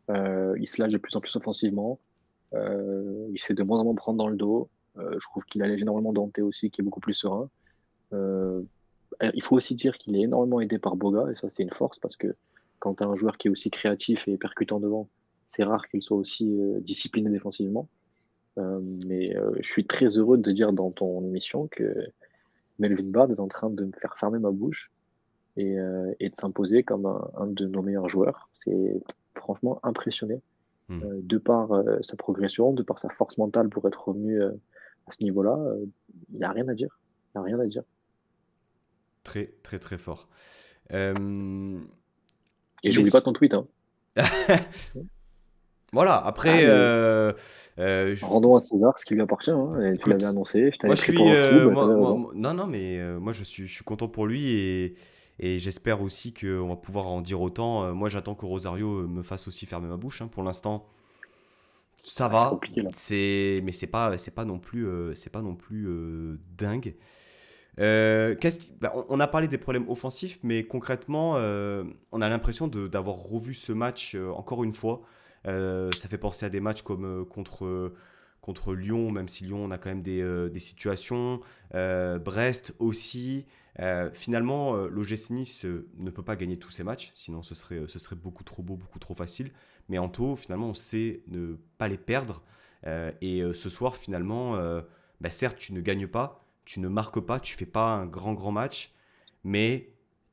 Il se lâche de plus en plus offensivement. Il se fait de moins en moins prendre dans le dos. Je trouve qu'il allège énormément Dante aussi, qui est beaucoup plus serein. Euh, il faut aussi dire qu'il est énormément aidé par Boga, et ça c'est une force parce que quand tu as un joueur qui est aussi créatif et percutant devant, c'est rare qu'il soit aussi discipliné défensivement. Mais je suis très heureux de dire dans ton émission que Melvin Bard est en train de me faire fermer ma bouche et de s'imposer comme un de nos meilleurs joueurs. C'est franchement impressionné Hmm. de par sa progression, de par sa force mentale pour être revenu à ce niveau-là. Il n'y a rien à dire. Il n'y a rien à dire. Très, très, très fort. Euh, Et mais j'oublie pas ton tweet. Hein. voilà, Ah, après, mais euh, je- rendons à César ce qui lui appartient. Hein. Et tu l'avais écoute, annoncé, je moi t'avais je pris pour suis, un fou, bah, moi, t'avais moi- raison. moi- non, non, mais moi je suis content pour lui et j'espère aussi qu'on va pouvoir en dire autant. Moi j'attends que Rosario me fasse aussi fermer ma bouche, hein. Pour l'instant, ça Ah, c'est va, compliqué là. mais c'est pas non plus, dingue. On a parlé des problèmes offensifs, mais concrètement, on a l'impression d'avoir revu ce match encore une fois. Ça fait penser à des matchs comme contre Lyon, même si Lyon, on a quand même des situations. Brest aussi. Finalement, l'OGC Nice ne peut pas gagner tous ces matchs, sinon ce serait beaucoup trop beau, beaucoup trop facile. Mais en tout, finalement, on sait ne pas les perdre. Et ce soir, finalement, certes, tu ne gagnes pas, tu ne marques pas, tu fais pas un grand match, mais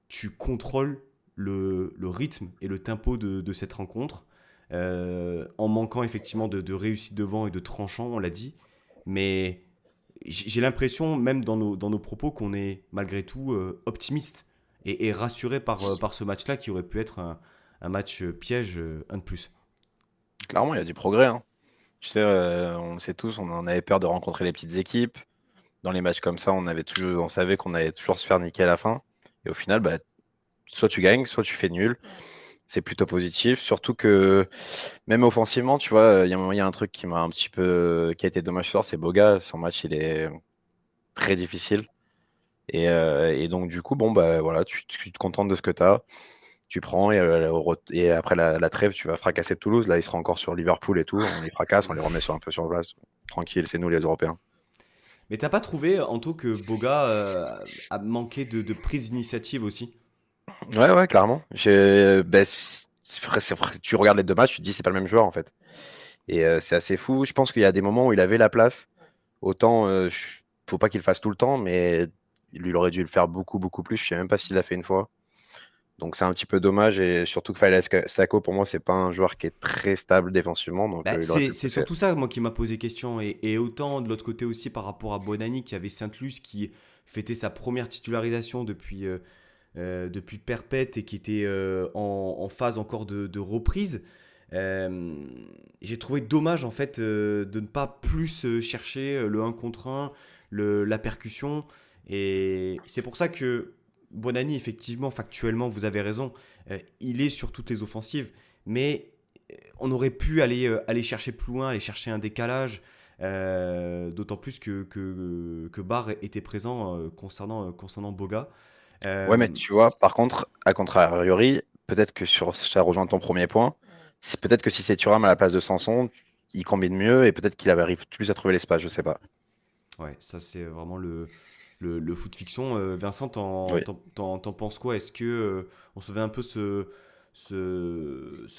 tu contrôles le rythme et le tempo de cette rencontre, en manquant effectivement de réussite devant et de tranchant, on l'a dit. Mais j'ai l'impression, même dans nos propos, qu'on est malgré tout optimiste et rassuré par ce match-là qui aurait pu être un match piège, un de plus. Clairement, il y a du progrès, hein. Tu sais, on le sait tous, on en avait peur de rencontrer les petites équipes. Dans les matchs comme ça, on savait qu'on allait toujours se faire niquer à la fin. Et au final, bah, soit tu gagnes, soit tu fais nul. C'est plutôt positif. Surtout que même offensivement, tu vois, il y a un truc qui a été dommage ce soir, c'est Boga. Son match, il est très difficile. Et donc, du coup, bon, bah voilà, tu te contentes de ce que tu as. Tu prends et après la trêve, tu vas fracasser Toulouse. Là, il sera encore sur Liverpool et tout. On les fracasse, on les remet un peu sur place. Tranquille, c'est nous les Européens. Mais t'as pas trouvé, Anto, que Boga a manqué de prise d'initiative aussi? Ouais, ouais, clairement. Ben, tu regardes les deux matchs, tu te dis c'est pas le même joueur en fait. Et c'est assez fou. Je pense qu'il y a des moments où il avait la place. Autant, faut pas qu'il le fasse tout le temps, mais il aurait dû le faire beaucoup, beaucoup plus. Je sais même pas s'il l'a fait une fois. Donc c'est un petit peu dommage. Et surtout que Fayez Sako, pour moi, c'est pas un joueur qui est très stable défensivement. Donc Bah, il aurait pu c'est le c'est pousser. surtout ça, moi, qui m'a posé question. Et autant de l'autre côté aussi par rapport à Bonani, qui avait Saint-Luce, qui fêtait sa première titularisation depuis Perpète et qui était en phase encore de reprise. Euh, j'ai trouvé dommage, en fait, de ne pas plus chercher le un contre un, la percussion. Et c'est pour ça que Bonani, effectivement, factuellement, vous avez raison, il est sur toutes les offensives. Mais on aurait pu aller chercher plus loin, aller chercher un décalage, d'autant plus que Barr était présent concernant Boga. Ouais, mais Euh, tu vois, par contre, à contrariori, peut-être que ça rejoint ton premier point. Peut-être que si c'est Thuram à la place de Sanson, il combine mieux et peut-être qu'il arrive plus à trouver l'espace, je sais pas. Ouais, ça c'est vraiment le foot fiction. Vincent, Oui. t'en penses quoi? Est-ce que on se fait un peu ce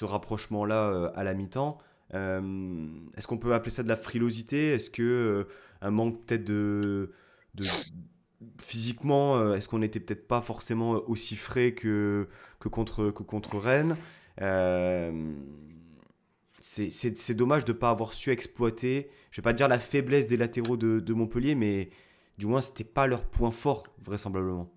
rapprochement-là à la mi-temps? Est-ce qu'on peut appeler ça de la frilosité? Est-ce que un manque peut-être de physiquement, est-ce qu'on n'était peut-être pas forcément aussi frais que contre Rennes? Euh, c'est dommage de ne pas avoir su exploiter, je vais pas dire la faiblesse des latéraux de Montpellier, mais du moins, c'était pas leur point fort, vraisemblablement.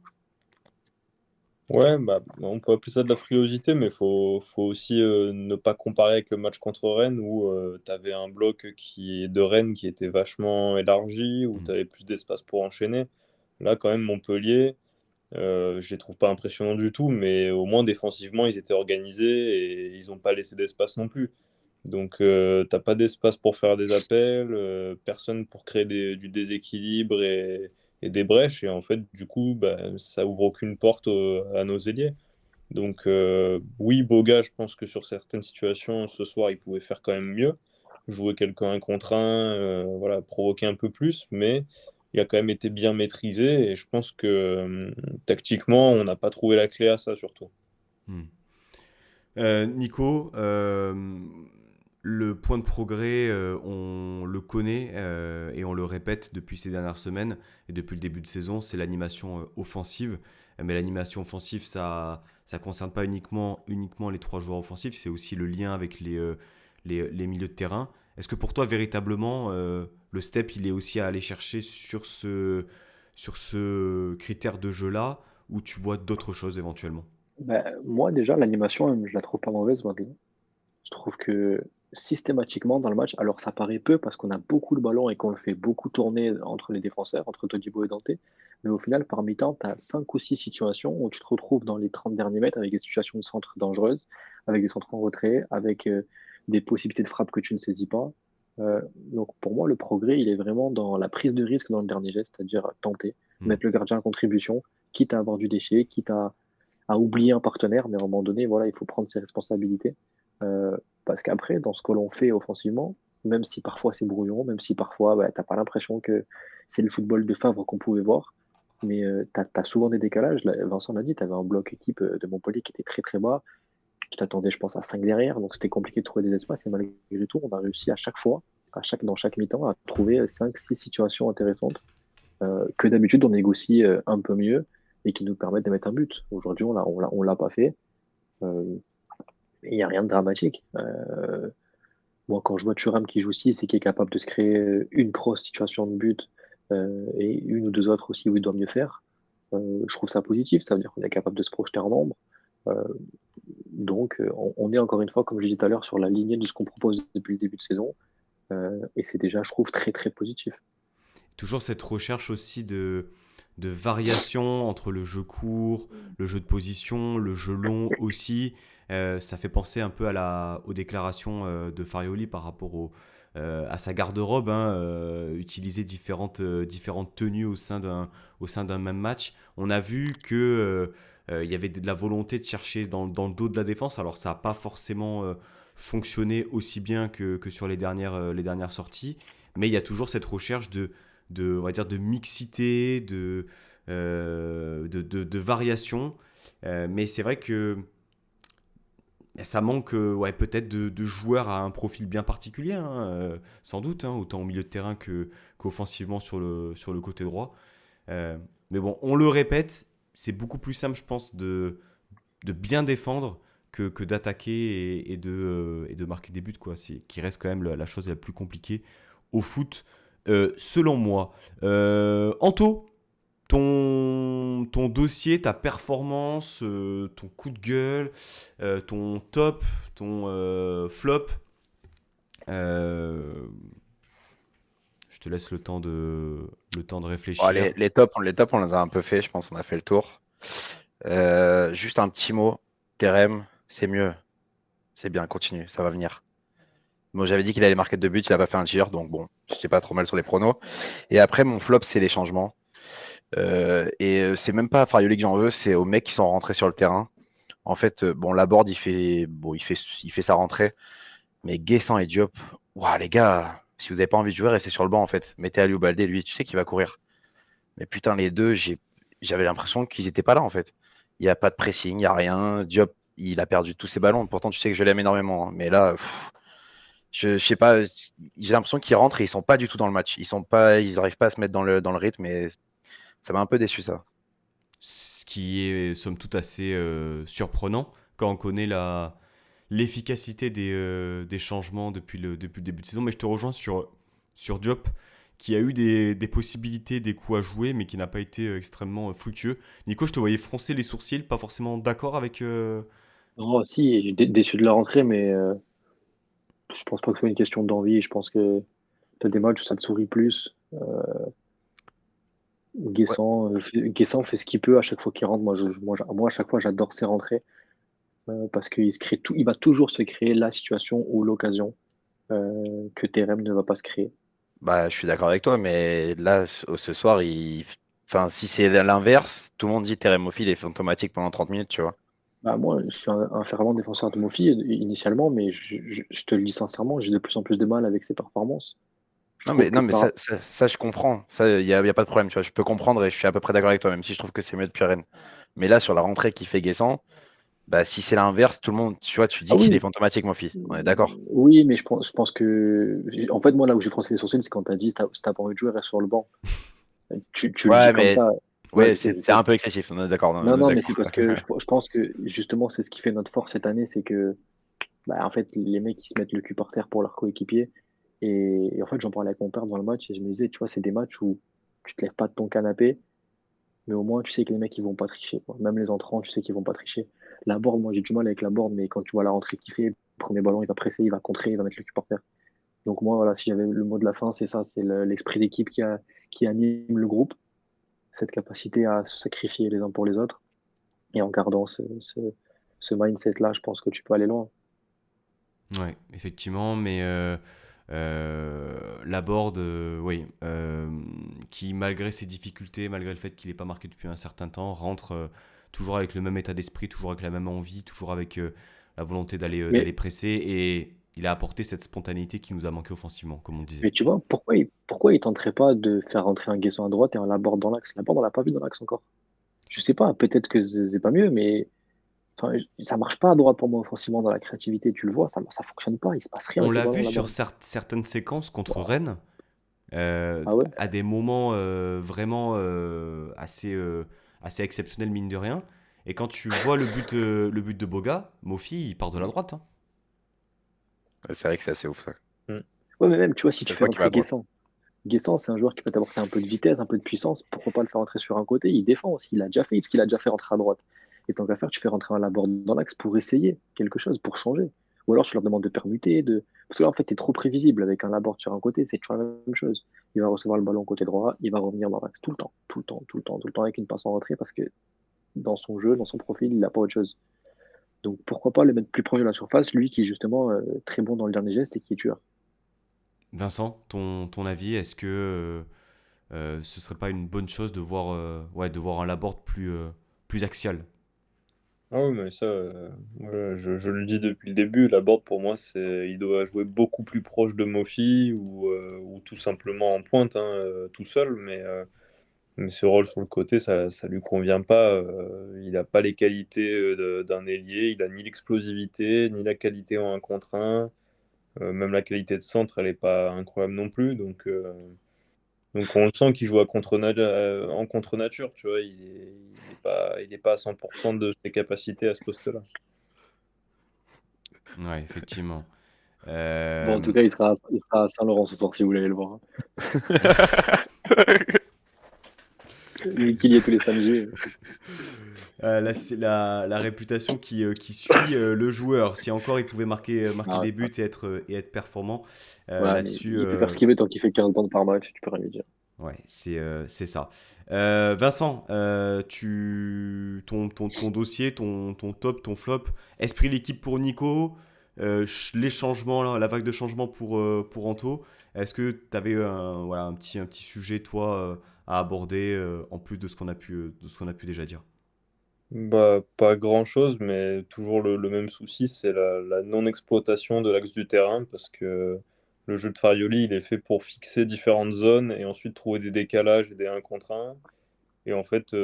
Ouais, bah, on peut appeler ça de la frilosité, mais faut aussi ne pas comparer avec le match contre Rennes où tu avais un bloc de Rennes qui était vachement élargi, où tu Mm. avais plus d'espace pour enchaîner. Là, quand même, Montpellier, je les trouve pas impressionnants du tout, mais au moins défensivement, ils étaient organisés et ils n'ont pas laissé d'espace non plus. Donc, t'as pas d'espace pour faire des appels, personne pour créer du déséquilibre et des brèches. Et en fait, du coup, bah, ça ouvre aucune porte à nos ailiers. Donc, oui, Boga, je pense que sur certaines situations, ce soir, il pouvait faire quand même mieux. Jouer quelqu'un un contre un, voilà, provoquer un peu plus, mais il a quand même été bien maîtrisé. Et je pense que tactiquement, on n'a pas trouvé la clé à ça, surtout. Mm. Nico, le point de progrès, on le connaît et on le répète depuis ces dernières semaines et depuis le début de saison, c'est l'animation offensive. Mais l'animation offensive, ça ne concerne pas uniquement les trois joueurs offensifs, c'est aussi le lien avec les milieux de terrain. Est-ce que pour toi, véritablement, le step, il est aussi à aller chercher sur ce critère de jeu-là, ou tu vois d'autres choses éventuellement? Bah, moi, déjà, l'animation, je la trouve pas mauvaise, maintenant. Je trouve que systématiquement dans le match, alors ça paraît peu parce qu'on a beaucoup le ballon et qu'on le fait beaucoup tourner entre les défenseurs, entre Todibo et Dante, mais au final, par mi-temps, tu as 5 ou 6 situations où tu te retrouves dans les 30 derniers mètres avec des situations de centre dangereuses, avec des centres en retrait, avec des possibilités de frappe que tu ne saisis pas. Donc pour moi, le progrès, il est vraiment dans la prise de risque dans le dernier geste, c'est-à-dire tenter, Hmm. mettre le gardien en contribution, quitte à avoir du déchet, quitte à oublier un partenaire, mais à un moment donné, voilà, il faut prendre ses responsabilités. Parce qu'après, dans ce que l'on fait offensivement, même si parfois c'est brouillon, même si parfois bah, t'as pas l'impression que c'est le football de Favre qu'on pouvait voir, mais t'as souvent des décalages. Là, Vincent l'a dit, tu avais un bloc équipe de Montpellier qui était très très bas, qui t'attendait, je pense, à 5 derrière, donc c'était compliqué de trouver des espaces, et malgré tout, on a réussi à chaque fois, dans chaque mi-temps, à trouver 5 6 situations intéressantes que d'habitude on négocie un peu mieux et qui nous permettent de mettre un but. Aujourd'hui, on l'a pas fait. Euh, Il n'y a rien de dramatique. Moi, quand je vois Thuram qui joue 6 et qui est capable de se créer une grosse situation de but et une ou deux autres aussi où il doit mieux faire, je trouve ça positif. Ça veut dire qu'on est capable de se projeter en nombre. Euh, donc, on est encore une fois, comme je disais tout à l'heure, sur la lignée de ce qu'on propose depuis le début de saison. Et c'est déjà, je trouve, très très positif. Toujours cette recherche aussi de variation entre le jeu court, le jeu de position, le jeu long aussi. Ça fait penser un peu aux déclarations de Farioli par rapport à sa garde-robe, hein, utiliser différentes tenues au sein d'un même match. On a vu que il y avait de la volonté de chercher dans le dos de la défense. Alors ça n'a pas forcément fonctionné aussi bien que sur les dernières sorties, mais il y a toujours cette recherche on va dire, de mixité, de variation. Mais c'est vrai que ça manque ouais, peut-être de joueurs à un profil bien particulier, hein, sans doute, hein, autant au milieu de terrain qu'offensivement sur le côté droit. Mais bon, on le répète, c'est beaucoup plus simple, je pense, de bien défendre que d'attaquer et de marquer des buts, quoi. Qui reste quand même la chose la plus compliquée au foot, selon moi. Anto, ton dossier, ta performance, ton coup de gueule, ton top, ton flop. euh, je te laisse le temps de Bon, réfléchir. les tops, on les a un peu fait, je pense, on a fait le tour. Juste un petit mot. Terem, c'est mieux. C'est bien, continue, ça va venir. Moi, j'avais dit qu'il allait marquer 2 buts, il a pas fait un tir, donc bon, j'étais pas trop mal sur les pronos. Et après, mon flop, c'est les changements. C'est même pas à Farioli que j'en veux, c'est aux mecs qui sont rentrés sur le terrain. En fait, bon, Laborde, il fait sa rentrée, mais Guessant et Diop, ouah, les gars, si vous avez pas envie de jouer, restez sur le banc, en fait. Mettez Aliou Baldé, lui, tu sais qu'il va courir. Mais putain, les deux, j'avais l'impression qu'ils étaient pas là, en fait. Il n'y a pas de pressing, il n'y a rien. Diop, il a perdu tous ses ballons. Pourtant, tu sais que je l'aime énormément, hein. Mais là, je sais pas, j'ai l'impression qu'ils rentrent et ils sont pas du tout dans le match. Ils arrivent pas à se mettre dans le rythme et ça m'a un peu déçu, ça. Ce qui est somme toute assez surprenant quand on connaît l'efficacité des changements depuis le début de saison. Mais je te rejoins sur Diop, qui a eu des possibilités, des coups à jouer, mais qui n'a pas été extrêmement fructueux. Nico, je te voyais froncer les sourcils, pas forcément d'accord avec. Non, si, déçu de la rentrée, mais je pense pas que ce soit une question d'envie. Je pense que tu as des matchs où ça te sourit plus. Ouais. Guessant fait ce qu'il peut à chaque fois qu'il rentre. Moi, à chaque fois, j'adore ses rentrées parce qu'il se crée tout, il va toujours se créer la situation ou l'occasion que Terem ne va pas se créer. Bah, je suis d'accord avec toi, mais là, ce soir, enfin, si c'est l'inverse, tout le monde dit Térémophile est fantomatique pendant 30 minutes, tu vois. Bah, moi, je suis un fervent défenseur de Mofi initialement, mais je te le dis sincèrement, j'ai de plus en plus de mal avec ses performances. Je trouve que Non, mais ça, je comprends. Ça, y a pas de problème, tu vois. Je peux comprendre et je suis à peu près d'accord avec toi, même si je trouve que c'est mieux depuis Rennes. Mais là, sur la rentrée qui fait Guessant, bah, si c'est l'inverse, tout le monde, tu vois, tu ah dis qu'il est oui, fantomatique, mon fils. On est d'accord. oui, mais je pense que en fait moi là où j'ai froncé les sourcils, c'est quand t'as dit si t'as pas envie de jouer, reste sur le banc. Tu le dis Ouais, comme mais ça. Ouais, ouais, c'est un peu excessif. On est d'accord. Non, On est non, mais c'est d'accord. parce que je pense que justement c'est ce qui fait notre force cette année, c'est que bah, en fait les mecs ils se mettent le cul par terre pour leur coéquipier. Et en fait j'en parlais avec mon père devant le match et je me disais, tu vois, c'est des matchs où tu te lèves pas de ton canapé, mais au moins tu sais que les mecs ils vont pas tricher, quoi. Même les entrants, tu sais qu'ils vont pas tricher. La board, moi j'ai du mal avec la board, mais quand tu vois la rentrée qu'il fait, premier ballon, il va presser, il va contrer, il va mettre le cul par terre. Donc moi, voilà, si j'avais le mot de la fin, c'est ça, c'est l'esprit d'équipe qui anime le groupe, cette capacité à se sacrifier les uns pour les autres. Et en gardant ce mindset-là, je pense que tu peux aller loin. Ouais, effectivement, mais Laborde, oui, qui malgré ses difficultés, malgré le fait qu'il n'ait pas marqué depuis un certain temps, rentre toujours avec le même état d'esprit, toujours avec la même envie, toujours avec la volonté d'aller Mais, presser, et il a apporté cette spontanéité qui nous a manqué offensivement, comme on disait. mais tu vois, pourquoi il tenterait pas de faire rentrer un Guesson à droite et un Laborde dans l'axe? Laborde, on l'a pas vu dans l'axe encore. Je sais pas, peut-être que c'est pas mieux, mais enfin, ça marche pas à droite pour moi offensivement dans la créativité. Tu le vois, ça fonctionne pas, il se passe rien On avec le l'a ballon vu sur Laborde. certaines séquences contre Wow. Rennes, Ah ouais? à des moments vraiment assez exceptionnels, mine de rien. Et quand tu vois le but de Boga, Mofi, il part de la Mm. droite, hein. C'est vrai que c'est assez ouf, ça. Mm. Ouais, mais même, tu vois, si Ça tu se fais voit qu'il va entrer à droite. Guessant, c'est un joueur qui peut t'apporter un peu de vitesse, un peu de puissance. Pourquoi pas le faire entrer sur un côté? Il défend aussi. Il l'a déjà fait, parce qu'il a déjà fait rentrer à droite. Et tant qu'à faire, tu fais rentrer un Laborde dans l'axe pour essayer quelque chose, pour changer. Ou alors tu leur demandes de permuter. Parce que là, en fait, tu es trop prévisible avec un Laborde sur un côté, c'est toujours la même chose. Il va recevoir le ballon côté droit, il va revenir dans l'axe tout le temps, tout le temps, tout le temps, tout le temps avec une passe en retrait parce que dans son jeu, dans son profil, il n'a pas autre chose. Donc pourquoi pas le mettre plus proche de la surface, lui qui est justement très bon dans le dernier geste et qui est tueur. Vincent, ton avis, est-ce que ce serait pas une bonne chose de voir un Laborde plus axial? Ah oui, mais ça, moi, je le dis depuis le début, la board pour moi, il doit jouer beaucoup plus proche de Mofi ou tout simplement en pointe, hein, tout seul, mais ce rôle sur le côté, ça lui convient pas. Il n'a pas les qualités d'un ailier, il a ni l'explosivité, ni la qualité en un contre un. Même la qualité de centre, elle n'est pas incroyable non plus, donc on le sent qu'il joue en contre-nature, tu vois, il est pas à 100% de ses capacités à ce poste-là. Ouais, effectivement. Bon, en tout Euh, cas, il sera à Saint-Laurent ce soir si vous voulez aller le voir. Lui qui y est tous les samedis. là, c'est la réputation qui suit le joueur. Si encore il pouvait marquer Ah, des buts et être performant ouais, mais là-dessus, il peut faire ce qu'il veut tant qu'il fait 15 bandes par match, tu peux rien lui dire. ouais, c'est ça. Vincent, ton dossier, ton top, ton flop, esprit l'équipe pour Nico, les changements, là, la vague de changements pour Anto. Est-ce que tu avais voilà, un petit sujet, toi, à aborder en plus de ce qu'on a pu déjà dire? Bah, pas grand-chose, mais toujours le même souci, c'est la non-exploitation de l'axe du terrain, parce que le jeu de Farioli, il est fait pour fixer différentes zones et ensuite trouver des décalages et des 1 contre 1. Et en fait,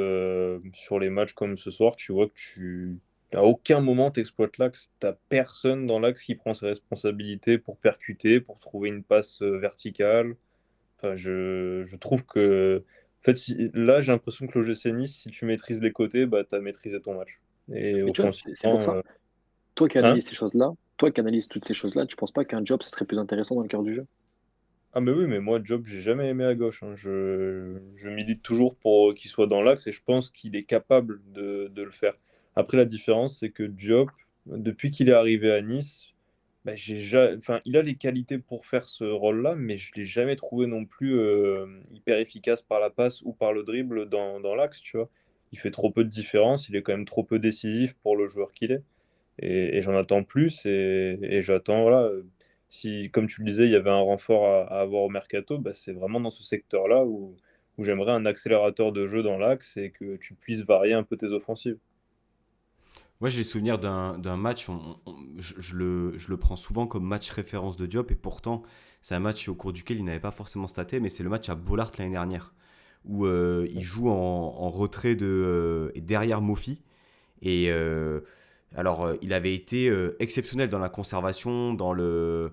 sur les matchs comme ce soir, tu vois que à aucun moment tu exploites l'axe. T'as personne dans l'axe qui prend ses responsabilités pour percuter, pour trouver une passe verticale. Enfin, je trouve que en fait, là, j'ai l'impression que l'OGC Nice, si tu maîtrises les côtés, bah, tu as maîtrisé ton match. Et Mais tu vois, c'est pour offensivement, ça. Toi qui hein? analyses ces choses-là, toi qui analyses toutes ces choses-là, tu penses pas qu'un job, ce serait plus intéressant dans le cœur du jeu? Ah, mais oui, mais moi, Job, j'ai jamais aimé à gauche, hein. Je milite toujours pour qu'il soit dans l'axe et je pense qu'il est capable de le faire. Après, la différence, c'est que Diop, depuis qu'il est arrivé à Nice, bah, enfin, il a les qualités pour faire ce rôle-là, mais je ne l'ai jamais trouvé non plus hyper efficace par la passe ou par le dribble dans l'axe, tu vois. Il fait trop peu de différence, il est quand même trop peu décisif pour le joueur qu'il est. Et j'en attends plus et j'attends, voilà. Si, comme tu le disais, il y avait un renfort à avoir au mercato, bah, c'est vraiment dans ce secteur-là où j'aimerais un accélérateur de jeu dans l'axe et que tu puisses varier un peu tes offensives. Moi, j'ai souvenir d'un match, je le prends souvent comme match référence de Diop, et pourtant, c'est un match au cours duquel il n'avait pas forcément staté, mais c'est le match à Bollaert l'année dernière, où il joue en retrait derrière Mofi. Et il avait été exceptionnel dans la conservation, dans le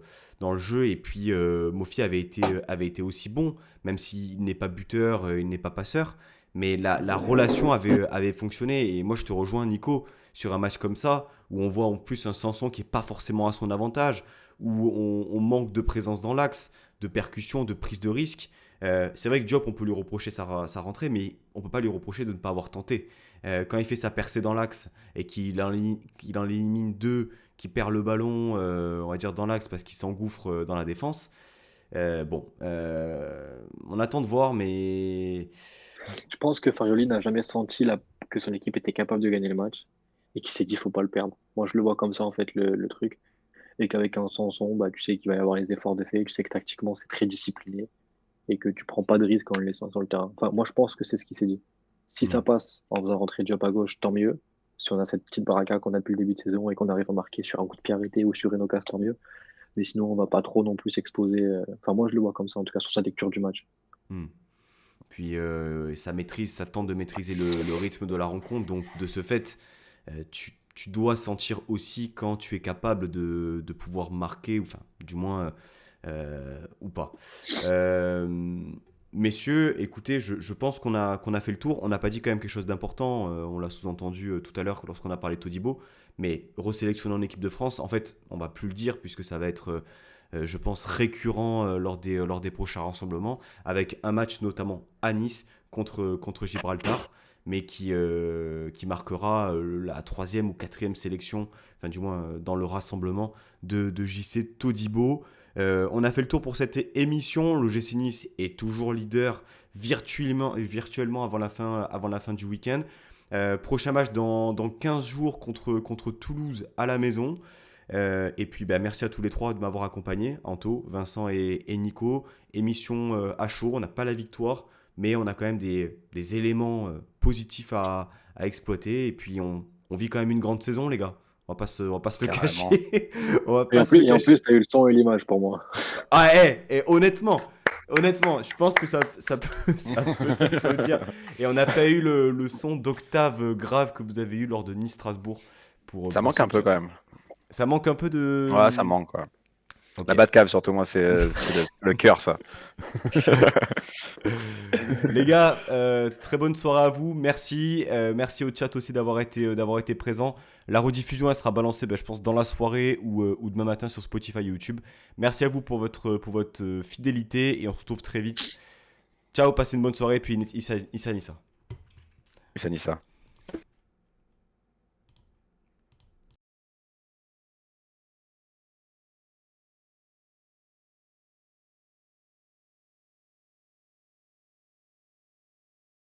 jeu, et puis Mofi avait été aussi bon, même s'il n'est pas buteur, il n'est pas passeur, mais la relation avait fonctionné. Et moi, je te rejoins, Nico, sur un match comme ça, où on voit en plus un Sanson qui n'est pas forcément à son avantage, où on manque de présence dans l'axe, de percussion, de prise de risque. C'est vrai que Diop, on peut lui reprocher sa rentrée, mais on ne peut pas lui reprocher de ne pas avoir tenté. Quand il fait sa percée dans l'axe et qu'il en élimine deux, qui perd le ballon, on va dire dans l'axe parce qu'il s'engouffre dans la défense. On attend de voir, mais Je pense que Farioli n'a jamais senti que son équipe était capable de gagner le match et qu'il s'est dit faut pas le perdre. Moi, je le vois comme ça, en fait, le truc. Et qu'avec un Sanson, bah, tu sais qu'il va y avoir les efforts de fait, tu sais que tactiquement, c'est très discipliné et que tu prends pas de risque en le laissant sur le terrain. Enfin, moi, je pense que c'est ce qu'il s'est dit. Si hmm. ça passe en faisant rentrer Diop à gauche, tant mieux. Si on a cette petite baraka qu'on a depuis le début de saison et qu'on arrive à marquer sur un coup de pied arrêté ou sur une occasion, tant mieux. Mais sinon, on va pas trop non plus s'exposer. Enfin, moi, je le vois comme ça, en tout cas, sur sa lecture du match. Hmm. Puis ça tente de maîtriser le rythme de la rencontre. Donc de ce fait, tu dois sentir aussi quand tu es capable de pouvoir marquer, ou enfin, du moins, ou pas. Euh, Messieurs, écoutez, je pense qu'on a fait le tour. On n'a pas dit quand même quelque chose d'important. On l'a sous-entendu tout à l'heure lorsqu'on a parlé de Todibo. Mais resélectionner en équipe de France, en fait, on va plus le dire puisque ça va être, je pense, récurrent lors des prochains rassemblements, avec un match notamment à Nice contre Gibraltar, mais qui marquera la troisième ou quatrième sélection, enfin du moins dans le rassemblement de JC Todibo. On a fait le tour pour cette émission. L'OGC Nice est toujours leader virtuellement avant la fin du week-end. Prochain match dans 15 jours contre Toulouse à la maison. Et puis merci à tous les trois de m'avoir accompagné, Anto, Vincent et Nico. Émission à chaud, on n'a pas la victoire, mais on a quand même des éléments positifs à exploiter. Et puis on vit quand même une grande saison, les gars. On va pas se le Carrément. cacher. On va pas se le Et en cacher. plus, tu as eu le son et l'image pour moi. Ah, et honnêtement, je pense que ça peut dire. Et on n'a pas eu le son d'octave grave que vous avez eu lors de Nice-Strasbourg. Ça Pour manque ceux un peu qui... quand même. Ça manque un peu de... Ouais, ça manque quoi. Ok. La Batcave surtout, moi, c'est le cœur, ça. Les gars, très bonne soirée à vous. Merci. Merci au chat aussi d'avoir été présent. La rediffusion, elle sera balancée, je pense, dans la soirée ou demain matin sur Spotify et YouTube. Merci à vous pour votre fidélité et on se retrouve très vite. Ciao, passez une bonne soirée. Et puis, Issa Nissa. C'est Nissa.